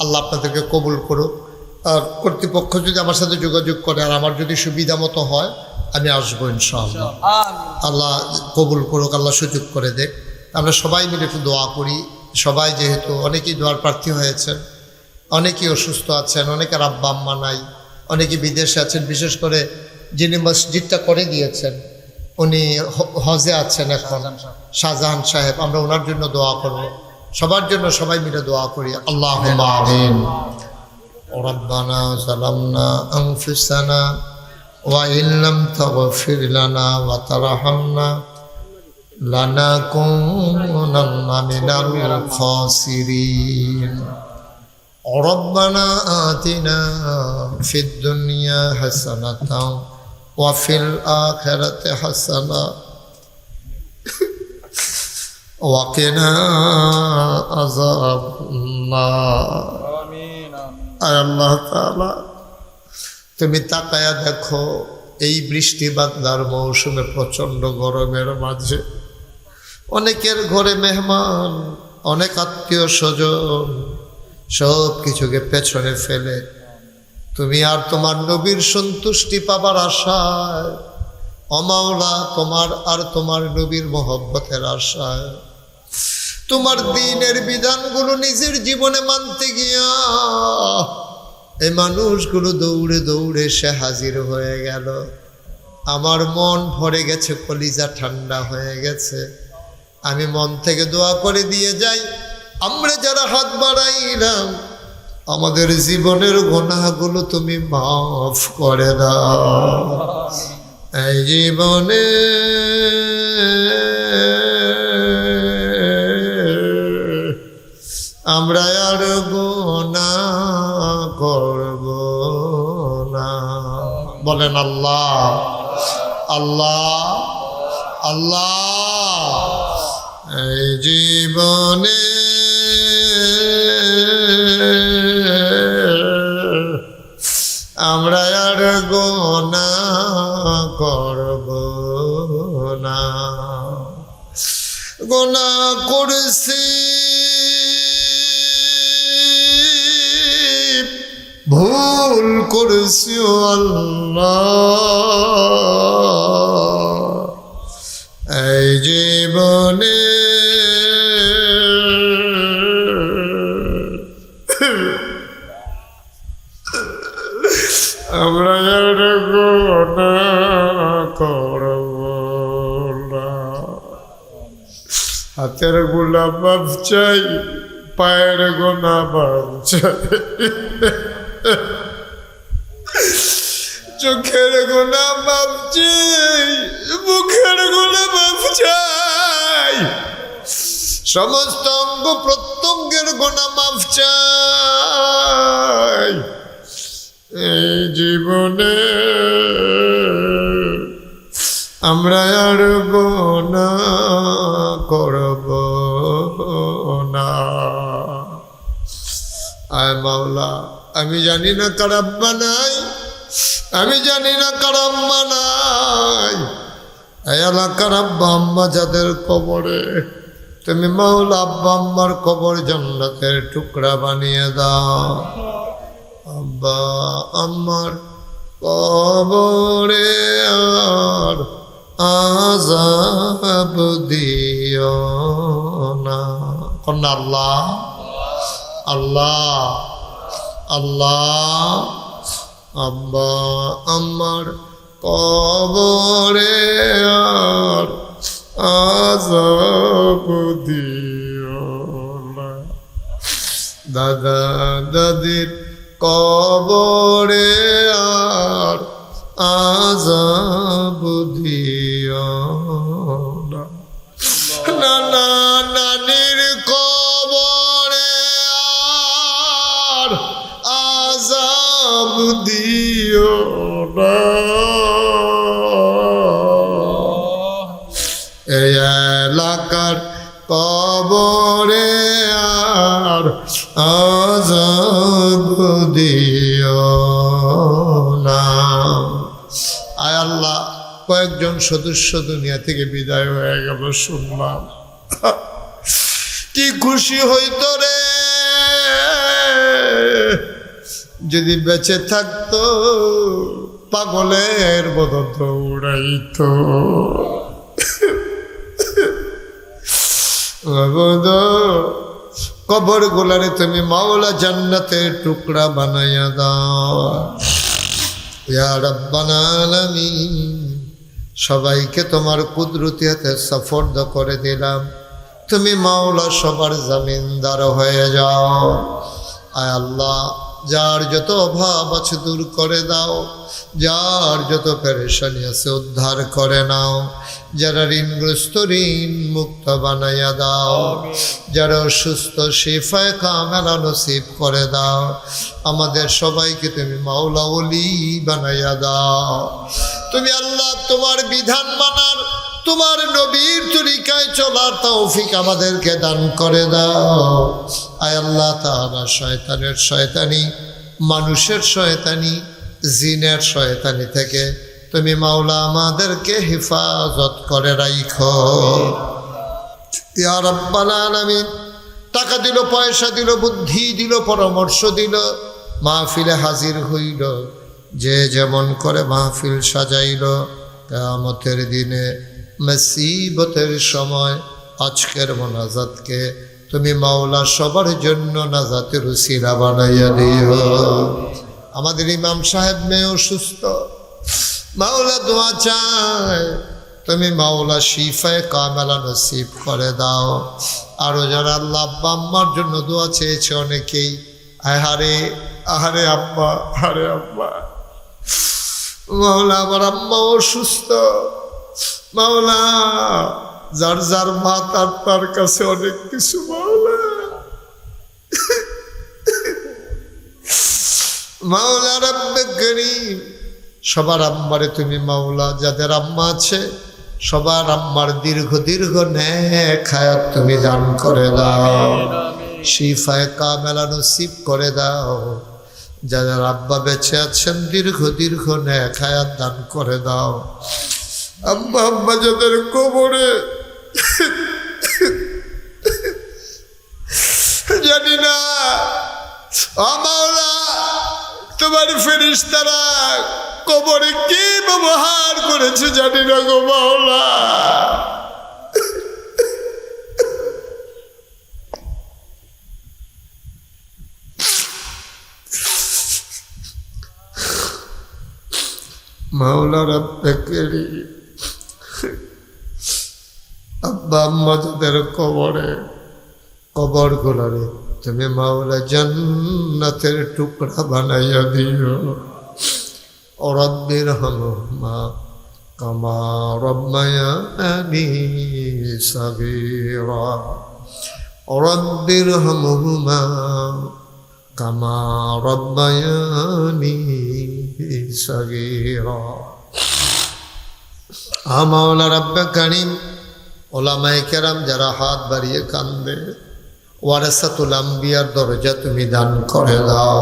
আল্লাহ আপনাদেরকে কবুল করুক। আর কর্তৃপক্ষ যদি আমার সাথে যোগাযোগ করে আর আমার যদি সুবিধা মতো হয় আমি আসবো ইনশাআল্লাহ। আল্লাহ কবুল করুক, আল্লাহ সুযোগ করে দেখ। আমরা সবাই মিলে একটু দোয়া করি। সবাই যেহেতু অনেকেই দোয়ার প্রার্থী হয়েছেন, অনেকেই অসুস্থ আছেন, অনেকের আব্বা আম্মা নাই, অনেকে বিদেশে আছেন। বিশেষ করে যিনি মসজিদটা করে দিয়েছেন উনি হজে আছেন এখন, শাহজাহান সাহেব। আমরা ওনার জন্য দোয়া করব, সবার জন্য সবাই মিলে দোয়া করি। আল্লাহুম্মা আমিন। রব্বানা যালামনা আনফুসানা ওয়া ইন লাম তাগফির লানা ওয়া তারহামনা লানাকুনান্না মিনাল খাসিরিন। ربنا آتنا في الدنيا حسنة وفي الآخرة حسنة وقنا عذاب النار। আমিন আমিন। আয় আল্লাহ তাআলা, তুমি তাকায়া দেখো এই বৃষ্টি বাদলার মৌসুমে প্রচণ্ড গরমের মাঝে অনেকের ঘরে মেহমান, অনেক আত্মীয় স্বজন, সব কিছুকে পেছনে ফেলে তুমি আর তোমার নবীর সন্তুষ্টি পাবার আশায়, ও মাওলা তোমার আর তোমার নবীর মহব্বতের আশায়, তোমার দ্বীনের বিধানগুলো নিজের জীবনে মানতে গিয়া এই মানুষগুলো দৌড়ে দৌড়ে সে হাজির হয়ে গেল। আমার মন ভরে গেছে, কলিজা ঠান্ডা হয়ে গেছে। আমি মন থেকে দোয়া করে দিয়ে যাই, আমরা যারা হাত বাড়াইলাম আমাদের জীবনের গুনাহগুলো তুমি মাফ করে দাও। এই জীবনে আমরা আর গুনাহ করব না। বলেন আল্লাহ আল্লাহ আল্লাহ। এই জীবনে আমরা আর গুনাহ করব না। গুনাহ করছি, ভুল করছি ও আল্লাহ। এই জীবনে আমরা আর গুনাহ করব না। হাতের গুনাহ মাফ চাই, পায়ের গুনাহ মাফ চাই, চোখের গুনাহ মাফ চাই, মুখের গুনাহ মাফ চাই, সমস্ত অঙ্গ প্রত্যঙ্গের গুনাহ মাফ চাই। এই জীবনে আমরা আর গুনাহ করব না। আয় মাওলা, আমি জানি না কার আব্বা নাই, আমি জানি না কার আম্মা নাই। এই এলাকার আব্বা আম্মা যাদের কবরে, তুমি মাওলা আব্বা আম্মার কবর জান্নাতের টুকরা বানিয়ে দাও। আব্বা আম্মার কবরে আর আযাব দিও না। কন্যা আল্লাহ আল্লাহ আল্লাহ। আব্বা আম্মার কবরে আর আযাব দিও না। দাদা দাদির কবরে আর আযাব দিও না। নানা নানির কবরে আর আযাব দিও না। এই এলাকার কবরে আর আযাব দিও না। আয় আল্লাহ, কয়েকজন সদস্য দুনিয়া থেকে বিদায় হয়ে গেল শুনলাম, কি খুশি হইতো রে যদি বেঁচে থাকতো, পাগলের মতো দৌড়াইতো। মাবুদ কবর গুলারে তুমি মাওলা জান্নাতের টুকরা বানাইয়া দাও ইয়া রাব্বানা আলামিন। সবাইকে তোমার কুদরতি হাতে সফর্দ করে দিলাম, তুমি মাওলা সবার জামিনদার হয়ে যাও। আয় আল্লাহ, যার যত অভাব আছে দূর করে দাও, যার যত পেরেশানি আছে উদ্ধার করে নাও, যারা ঋণগ্রস্ত ঋণ মুক্ত বানাইয়া দাও, যারা অসুস্থ শিফায়ে কামেলা নসিব করে দাও। আমাদের সবাইকে তুমি মাওলা ওলি বানাইয়া দাও। তুমি আল্লাহ তোমার বিধান মানার, তোমার নবীর তরিকায় চলার তৌফিক আমাদেরকে দান করে দাও। আয় আল্লাহ তাআলা, শয়তানের শয়তানি, মানুষের শয়তানি, জিনের শয়তানি থেকে তুমি মাওলা আমাদেরকে হেফাজত করে রাখো ইয়া রাব্বাল আলামিন। টাকা দিল, পয়সা দিল, বুদ্ধি দিল, পরামর্শ দিল, মাহফিলে হাজির হইল, যে যেমন করে মাহফিল সাজাইল, কিয়ামতের দিনে মুসিবতের সময় আজকের মোনাজাতকে তুমি মাওলা সবার জন্য নাজাতের উসিলা বানাইয়া দিও। আমাদের ইমাম সাহেব মেয়ে অসুস্থ, মাওলা দোয়া চায়, তুমি মাওলা শিফায়ে কামেলা নসিব করে দাও। আরো যারা আল্লাহ আব্বা আম্মার জন্য দোয়া চেয়েছে অনেকেই, আহারে আহারে আব্বা, আরে আব্বা, মাওলা আমার আম্মা অসুস্থ, মাওলা যার যার মা তার কাছে অনেক কিছু, মাওলা মাওলা রব্বে করিম, সবার আম্মারে তুমি মাওলা, যাদের আম্মা আছে সবার আম্মার দীর্ঘ দীর্ঘ নেক হায়াত তুমি দান করে দাও, শিফায়ে কামেলা নসিব করে দাও। যাদের আব্বা বেঁচে আছেন দীর্ঘ দীর্ঘ নেক হায়াত দান করে দাও। আব্বা আব্বা যাদের কবরে, জানি না ও মাওলা তোমার ফেরেশতারা কবরে কি ব্যবহার করেছে জানি না গো মাওলা। মাওলা রব্বে করিম, আব্বা আম্মা যাদের কবরে, কবর গুলারে তুমি মাওলা জান্নাতের টুকরা বানাইয়া দিও। ও রব্বির হামহুমা কামা রব্বায়ানি সাগীরা, ও রব্বির হামহুমা কামা রব্বায়ানি সাগীরা। মাওলা রব্বে করিম, ওলামায়ে কেরাম যারা হাত বাড়িয়ে কান্দে, ওয়ারাসাতুল আম্বিয়ার দরজা তুমি দান করে দাও।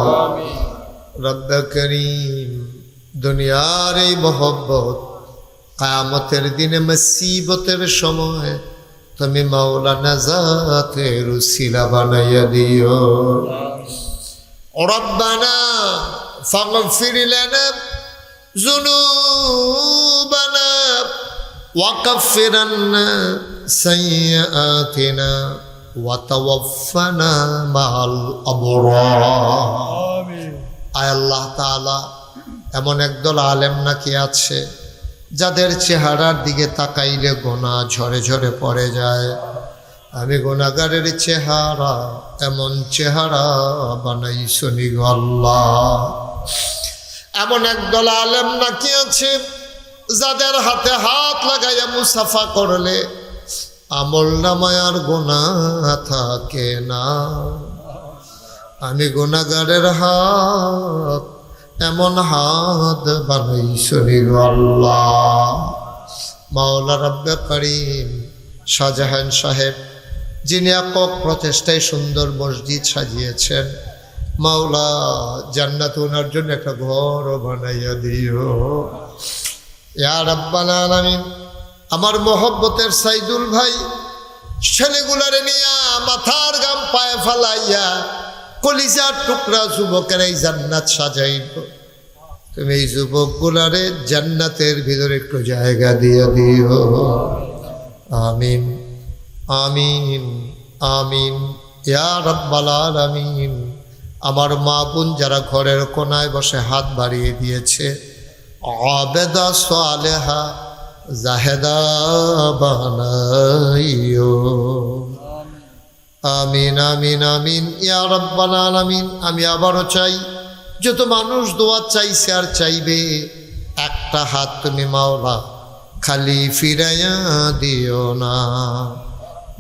রব্বে করিম, দুনিয়ার এই মহব্বত কিয়ামতের দিনে মুসিবতের সময় তুমি মাওলা নাজাতের উসিলা বানাইয়া দিও। রব্বানা ফাগফির লানা যুনুবানা ওয়াকাফির আন্না সাইয়্যাতিনা ওয়াতাওয়াফানা মাআল আবরার। আয় আল্লাহ তাআলা, এমন একদল আলেম নাকি আছে যাদের চেহারার দিকে তাকাইলে গোনাহ ঝরে ঝরে পড়ে যায়। আমি গুনাহগারের চেহারা, এমন চেহারা বানাইছনি গো আল্লাহ। এমন একদল আলেম নাকি আছে যাদের হাতে হাত লাগাইয়া মুসাফা করলে আমল নামায় আর গুনাহ থাকে না। আমি গুনাহগারের হাত, এমন হাত বানাইছনি গো আল্লাহ। মাওলা রব্বে করিম, শাহজাহান সাহেব যিনি একক প্রচেষ্টায় সুন্দর মসজিদ সাজিয়েছেন, মাওলা জান্নাত ওনার জন্য একটা ঘর বানাইয়া দিও ইয়া রাব্বাল আলামিন। আমার মহব্বতের সাইদুল ভাই ছেলেগুলারে নিয়া মাথার গাম পায়ে ফালাইয়া কলিজার টুকরা যুবকের এই জান্নাত সাজাইব। তুমি এই যুবকগুলারে জান্নাতের ভিতরে একটু জায়গা দিয়ে দিও, আমিন। আমিন আমিন ইয়া রাব্বাল আলামিন। আমার মা বোন যারা ঘরের কোনায় বসে হাত বাড়িয়ে দিয়েছে, আবেদা সালেহা জাহেদা বানাইও। আমিন আমিন আমিন ইয়া রাব্বাল আলামিন। আমি আবারও চাই, যত মানুষ দোয়া চাইছে আর চাইবে, একটা হাত তুমি মাওলা খালি ফিরাইয়া দিও না।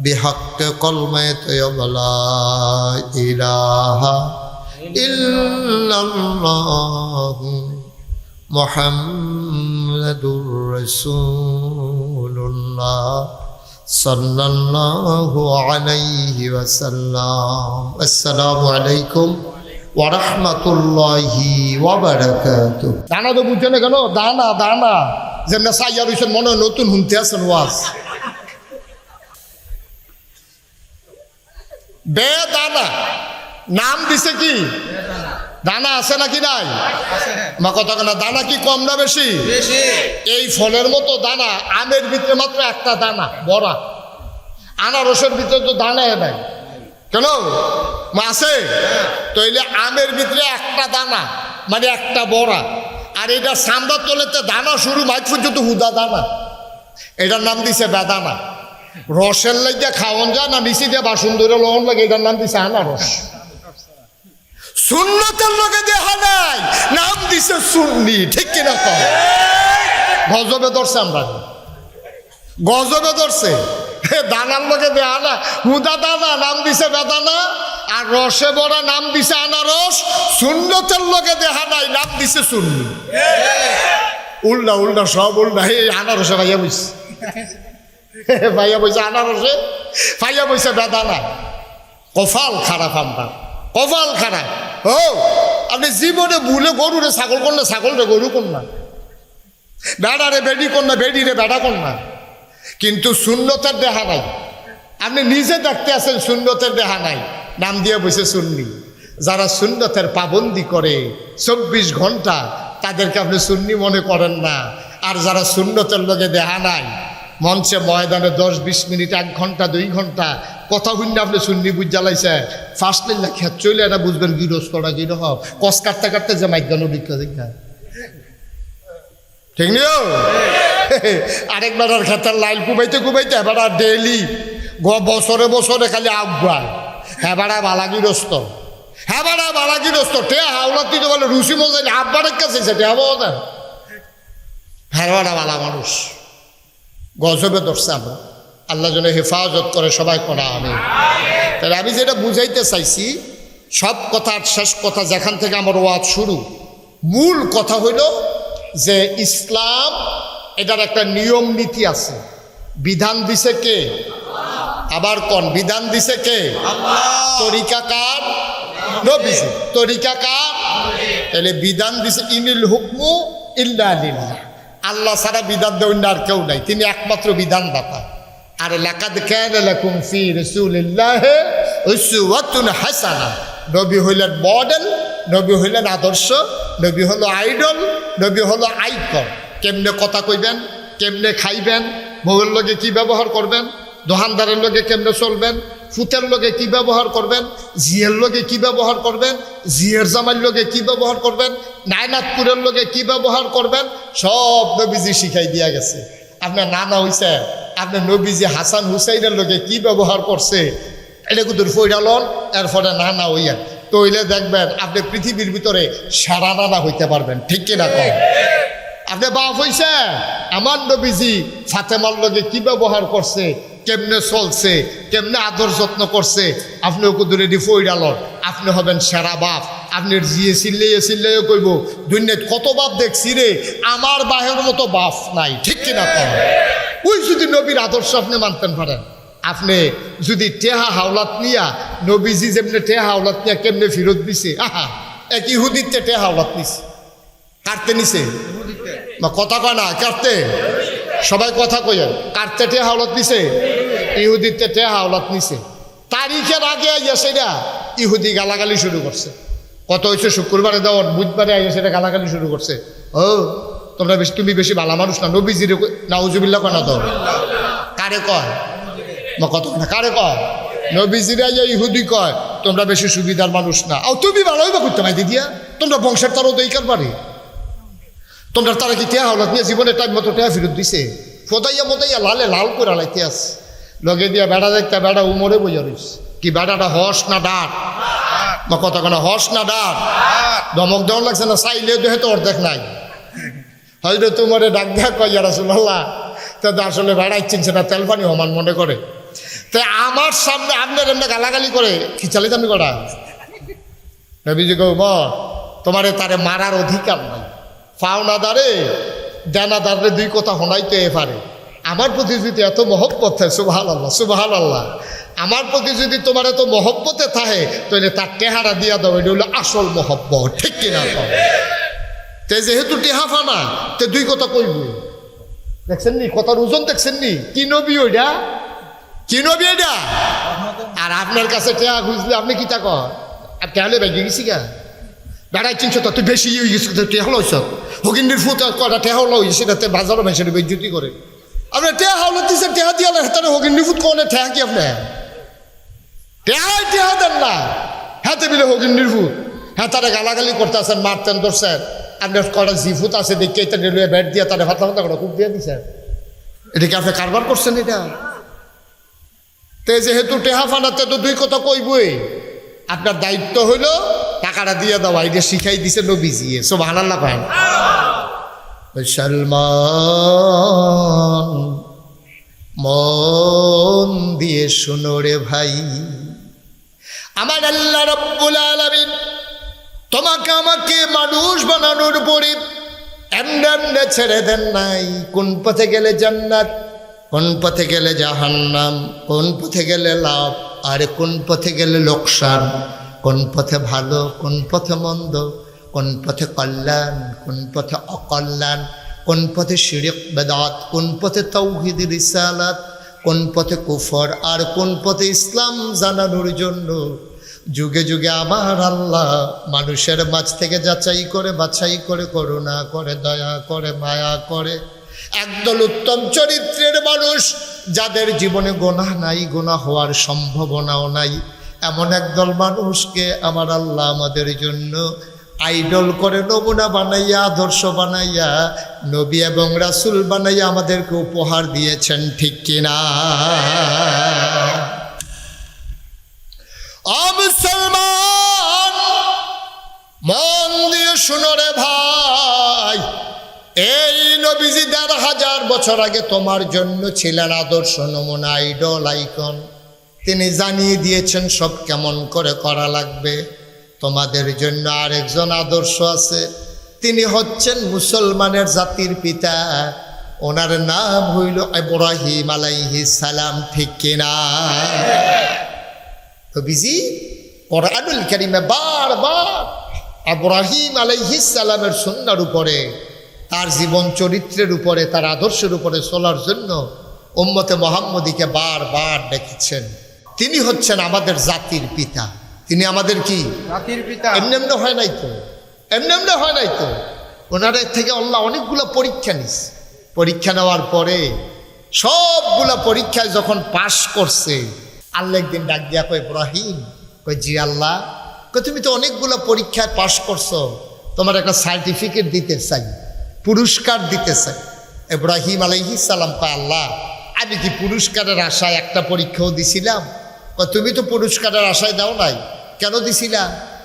বিহক কলমে তয়্যিবা লা ইলাহা ইল্লাল্লাহ মুহাম্মাদুর রাসূলুল্লাহ সাল্লাল্লাহু আলাইহি ওয়াসাল্লাম। আসসালামু আলাইকুম ওয়া রাহমাতুল্লাহি ওয়া বারাকাতুহু। দানা তো বুঝছেন না কেন? দানা দানা যেমন সাইয়া রইছেন, মনে হয় নতুন শুনতে আছেন ওয়াজ। বেদানা নাম দিছে কি? দানা আছে নাকি নাই? মা কথা কেনা, দানা কি কম না বেশি? এই ফলের মতো দানা আমের ভিতরে মাত্র একটা দানা বড়া, আনারসের ভিতরে তো দানা নাই কেন? মা আছে তো, এলে আমের ভিতরে একটা দানা মানে একটা বড়া, আর এটা সামদার তলেতে দানা শুরু মাইক পর্যন্ত হুদা দানা, এটার নাম দিছে বেদানা। রসের লাগিয়া খাওয়ান যায় না, নিচে দিয়ে বাসন ধরে লবণ লাগে, এটার নাম দিছে আনারস। সুন্নতের লগে দেখা নাই, নাম দিছে সুন্নি। ঠিক কিনা কম? গজবে ধরছে, আমরা গজবে ধরছে। দানার লগে দেহা না, হুদা দানা নাম দিছে বেদানা, আর রসে বড়া নাম দিছে আনারস। সুন্নতের লগে দেখা নাই, নাম দিছে সুন্নি। উল্টা উল্টা সব উল্টা। এই আনারসে ভাইয়া বইছে, ভাইয়া বইছে আনারসে, ভাইয়া বইছে বেদানা। কপাল খারাপ আমরা, কপাল খারাপ। ও আপনি জীবনে ভুলে গরুরে ছাগল কর না, ছাগল রে গরু কর না, বেড়া রে বেডি কর না, বেডি রে বেড়া কর না। কিন্তু সুন্নতের দেহা নাই, আপনি নিজে দেখতে আছেন সুন্নতের দেহা নাই, নাম দিয়ে বসে সুন্নি। যারা সুন্নতের পাবন্দি করে 24 ঘন্টা, তাদেরকে আপনি সুন্নি মনে করেন না। আর যারা সুন্নতের লগে দেহা নাই, মঞ্চে ময়দানে 10-20 মিনিট, 1 ঘন্টা 2 ঘন্টা কথা শুনলে আপনি সুন্নি বুঝ জ্বালাইছে, ফার্স্ট লাইন খেত চলে এটা বুঝবেন গৃহস্থরা কিরকম কষ কাটতে কাটতে যে মাইকানো দীক্ষা দীক্ষা। ঠিক নিও? আরেকবার আর খেতার লাইল কুবাইতে কুবাইতে এবার আর ডেইলি বছরে বছরে খালি আগুয়ায়। হ্যাঁ বাড়া বালা গৃহস্থ, হ্যাঁ বাড়া বালা গৃহস্থ। টে হাওলাত দিতে বলে রুচি মজাই আব্বারের কাছে সেটা আবহাওয়া। হ্যাঁ বাড়া বালা মানুষ, গজবে ধরছে আমরা। আল্লাহ যেন হেফাজত করে, সবাই করা আমি। তাহলে আমি যেটা বুঝাইতে চাইছি, সব কথার শেষ কথা যেখান থেকে আমার ওয়াজ শুরু, মূল কথা হইল যে ইসলাম এটার একটা নিয়ম নীতি আছে। বিধান দিছে কে? আবার কোন বিধান দিছে কে? তরিকা কার? নবীজি। তরিকা কার? তাহলে বিধান দিছে ইনিল হুকমু ইল্লা লিল্লাহ, আল্লাহ ছাড়া বিধান দেওয়ার আর কেউ নাই, তিনি একমাত্র বিধানদাতা। আর লাকাদ কানা লাকুম ফি রাসূলিল্লাহি উসওয়াতুন হাসানাহ, নবী হইলেন মডেল, নবী হইলেন আদর্শ, নবী হলো আইডল, নবী হলো আইকন। কেমনে কথা কইবেন, কেমনে খাইবেন, বউয়ের লগে কি ব্যবহার করবেন, দোকানদারের লগে কেমনে চলবেন, ফুতের লগে কি ব্যবহার করবেন, জিয়ের লগে কি ব্যবহার করবেন, জিয়ের জামাইয়ের লগে কি ব্যবহার করবেন, নায়নাথপুরের লগে কি ব্যবহার করবেন, সব নবীজি শিখাই দিয়া গেছে। আপনার নানা হইছে, আপনার নবীজি হাসান হুসাইনের লগে কি ব্যবহার করছে, এটা কুদুর ফইরালন, এরপরে নানা হইয়া তো হইলে দেখবেন আপনি পৃথিবীর ভিতরে সারা নানা হইতে পারবেন। ঠিক কিনা কম? আপনি বাপ হইছে, আমার নবীজি ফাতেমার লগে কি ব্যবহার করছে, কেমনে চলছে, কেমনে আদর যত্ন করছে, আপনি ওকে দূরে দি ফইরালন, আপনি হবেন সেরা বাপ। আপনি জিয়ে চিল্লাইও কইব, দুনিয়ায় কত বাপ দেখছি রে, আমার বাহের মতো বাপ নাই। ঠিক কিনা কম? ওই যদি নবীর আদর্শ আপনি মানতেন পারেন, আপনি যদি টেহা হাওলাত নিয়া, নবীজি যেমনি টেহা হাওলাত নিয়া কেমনে ফেরত দিছে, আহা এক ইহুদিতে টেহা হাওলাত নিছে, কাটতে নিছে বা কথা কয় না, কাটতে সবাই কথা কইেন, কাটতে টেহা হাওলাত নিছে, ইহুদিতে টেহা হাওলাত নিছে। তারিখের আগে আইয়া সেটা ইহুদি গালাগালি শুরু করছে। কত হয়েছে শুক্রবারে দাও, বুধবারে আইয়া সেটা গালাগালি শুরু করছে। ও তোমরা বেশি, তুমি বেশি ভালো মানুষ না, নবীজির নাউজুবিল্লাহ কয় না দাও, কারে কয়? কত না কারে কয় নবীজিরা ইহুদি কয় তোমরা বেশি সুবিধার মানুষ না আর তুমি ভালোই বা করতে পাই দিদিয়া তোমরা বংশের তারও দইকার পারে তোমরা তারা কি টেয়া হলত নিয়ে জীবনে টাইম মতো টেয়া ফেরত দিছে ফোদাইয়া মোদাইয়া লালে লাল করে লাইতে আস লগে দিয়া বেড়া দেখতে বেড়া উমরে বোঝা রয়েছে কি বেড়াটা হস না ডাক বা কত কেন হস না ডাক ধমক দেওয়ার লাগছে না চাইলে দেহে তো অর্ধেক নাই হয়তো তোমারে ডাক দেয়া কয় রাসূলুল্লাহ তো আসলে বেড়াই চিনছে না তেল পানি সমান মনে করে তো আমার সামনে আপনার এমনি গালাগালি করে কি চালিয়ে আমি করা নবীজি কব তোমারে তারে মারার অধিকার নাই ফাওনাদারে জানাদারে দুই কথা শোনাইতে পারে আমার প্রতি যদি এত মহব্বত থাকে সুবহানাল্লাহ সুবহানাল্লাহ আমার প্রতি যদি তোমার এত মহব্বতে থাকে তাহলে তার টেহারা দিয়া দাও এটা হলো আসল মহব্বত ঠিক কিনা তে যেহেতু টেহা ফানা তে দুই কথা কইবই দেখছেন নি কথার ওজন দেখছেন নি কি নবী ওইটা কি নবী এটা আর আপনার কাছে টেহা খুঁজলে আপনি কি তা কর টেহালে বেগে গেছি গা বেড়াই চিনছ তো তুই বেশি ইয়ে গেছিস টেহা লইছ হকিন্দির ফুট কটা টেহা লই সেটাতে বাজারও মেশিনে বেজ্জুতি করে আপনার টেহা হাওলা দিচ্ছেন টেহা দিয়ে হাতে হকিন্দির ফুট কোনে টেহা কি আপনার টেহা দেন না হাতে মিলে হকিন্দির ফুট হ্যাঁ তারা গালাগালি করতে আসেন মারতেন ধরছেন আপনার কটা জিফুত আছে দেখে এটা রেলওয়ে ব্যাট দিয়ে তারা ফাতা ফাতা করে খুব দিয়ে দিচ্ছেন এটা কি আপনি কারবার করছেন এটা তে যেহেতু টেহা ফানাতে তো দুই কথা কইবই আপনার দায়িত্ব হইল টাকাটা দিয়ে দেওয়া এটা শিখাই দিছে নবীজি সুবহানাল্লাহ কয় মুসলমান মন দিয়ে শুনো রে ভাই আমার আল্লাহ রাব্বুল আলামিন তোমাকে আমাকে মানুষ বানানোর পরে এমনে ছেড়ে দেন নাই কোন পথে গেলে জান্নাত কোন পথে গেলে জাহান্নাম কোন পথে গেলে লাভ আর কোন পথে গেলে লোকসান কোন পথে ভালো কোন পথে মন্দ কোন পথে কল্যাণ কোন পথে অকল্যাণ কোন পথে শিরক বেদাত কোন পথে তাওহীদ রিসালাত কোন পথে কুফর আর কোন পথে ইসলাম জানানোর জন্য যুগে যুগে আমার আল্লাহ মানুষের মাঝ থেকে যাচাই করে বাছাই করে করুণা করে দয়া করে মায়া করে একদল উত্তম চরিত্রের মানুষ যাদের জীবনে গুনাহ নাই গুনাহ হওয়ার সম্ভাবনাও নাই এমন একদল মানুষকে আমার আল্লাহ আমাদের জন্য আইডল করে নমুনা বানাইয়া আদর্শ বানাইয়া নবী এবং রাসূল বানাইয়া আমাদেরকে উপহার দিয়েছেন ঠিক কিনা মুসলমান মন দিয়ে শুনো রে ভাই এই নবীজি ১,৫০০ বছর আগে তোমার জন্য ছিলেন আদর্শ নমুনা আইডল আইকন তিনি জানিয়ে দিয়েছেন সব কেমন করে করা লাগবে তোমাদের জন্য আরেকজন আদর্শ আছে তিনি হচ্ছেন মুসলমানের জাতির পিতা ওনার নাম হইল ইব্রাহিম আলাইহিস সালাম ঠিক কিনা তো বিজি কোরআনুল কারীমে বারবার ইব্রাহিম আলাইহিস সালামের সুন্নাহর উপরে তার জীবন চরিত্রের উপরে তার আদর্শের উপরে চলার জন্য উম্মতে মুহাম্মদীকে বারবার ডেকেছেন তিনি হচ্ছেন আমাদের জাতির পিতা তিনি আমাদের কি জাতির পিতা এমনি হয় নাই তো এমনি হয় নাই তো ওনার থেকে আল্লাহ অনেকগুলো পরীক্ষা নিস পরীক্ষা নেওয়ার পরে সবগুলা পরীক্ষায় যখন পাশ করছে আল্লাহ একদিন ডাক দিয়া কয় ইব্রাহিম কয় জি আল্লাহ কয় তুমি তো অনেকগুলো পরীক্ষায় পাশ করছো তোমার একটা সার্টিফিকেট দিতে চাই পুরস্কার দিতে চাই ইব্রাহিম আলাইহিস সালাম কয় আল্লাহ আমি কি পুরস্কারের আশায় একটা পরীক্ষাও দিছিলাম কয় তুমি তো পুরস্কারের আশায় দাও নাই কেন দিছিলা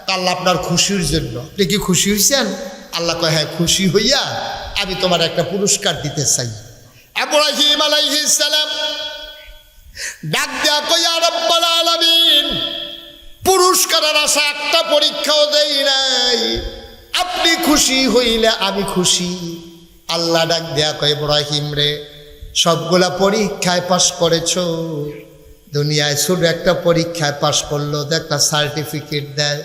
আল্লাহ আপনার খুশির জন্য আপনি কি খুশি হয়েছেন আল্লাহ কয় হ্যাঁ খুশি হইয়া আমি তোমার একটা পুরস্কার দিতে চাই ইব্রাহিম আলাইহিস সালাম ডাক দেয়া কয় ইয়া রাব্বাল আলামিন পুরস্কারের আশা একটা পরীক্ষাও দেই নাই আপনি খুশি হইলে আমি খুশি আল্লাহ ডাক দেয়া কয় ইব্রাহিম রে সবগুলা পরীক্ষায় পাশ করেছো দুনিয়ায় শুধু একটা পরীক্ষায় পাশ করলো একটা সার্টিফিকেট দেয়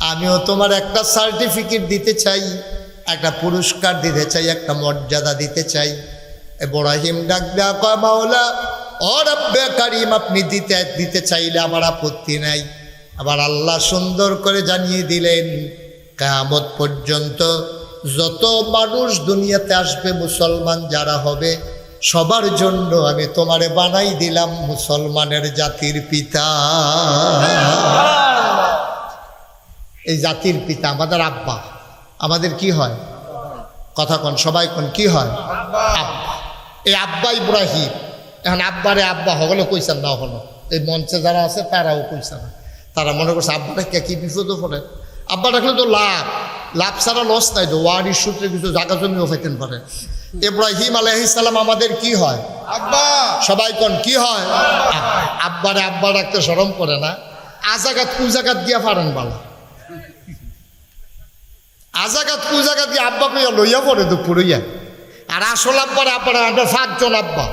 আমিও তোমার একটা সার্টিফিকেট দিতে চাই একটা পুরস্কার দিতে চাই একটা মর্যাদা দিতে চাই ইব্রাহিম ডাক দেয়া কয় মাওলা ও রব্বে কারীম আপনি দিতে চাইলে আমার আপত্তি নাই আবার আল্লাহ সুন্দর করে জানিয়ে দিলেন কিয়ামত পর্যন্ত যত মানুষ দুনিয়াতে আসবে মুসলমান যারা হবে সবার জন্য আমি তোমারে বানাই দিলাম মুসলমানের জাতির পিতা। এই জাতির পিতা আমাদের আব্বা। আমাদের কি হয়? কথা কন, সবাই কন, কি হয়? আব্বা। এই আব্বা ইব্রাহিম। এখন আব্বারে আব্বা হগলে কইছেন না, হলো এই মঞ্চে যারা আছে তারাও কইছে না। তারা মনে করছে আব্বাটা কি বিপদে পড়ে। আব্বা ডাকলে তো লাভ ছাড়া লস নাই, তো ওয়ারির সূত্রে কিছু জায়গা জমিও পাইতেন পারে। ইব্রাহিম আলাইহিস সালাম আমাদের কি হয়? আব্বা। সবাই কোন কি হয়? আব্বারে আব্বা ডাকতে শরম করে না? আজাগাত কুজাগাত গিয়া পারেন বালা, আজাগাত কুজাগাত গিয়ে আব্বা কইয়া লইয়া পড়ে দুপুরইয়া। আর আসল আব্বারে আব্বারে আমরা 5 জন আব্বা।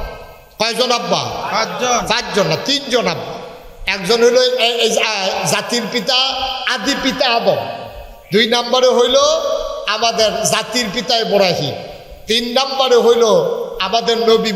কয়জন আব্বা? 5 জন না, 3 জন আব্বা। একজন হইল জাতির পিতা, আদি পিতা আদম। 2 নম্বরে হইল আমাদের জাতির পিতা ইব্রাহিম। 3 নম্বরে হইল আমাদের নবী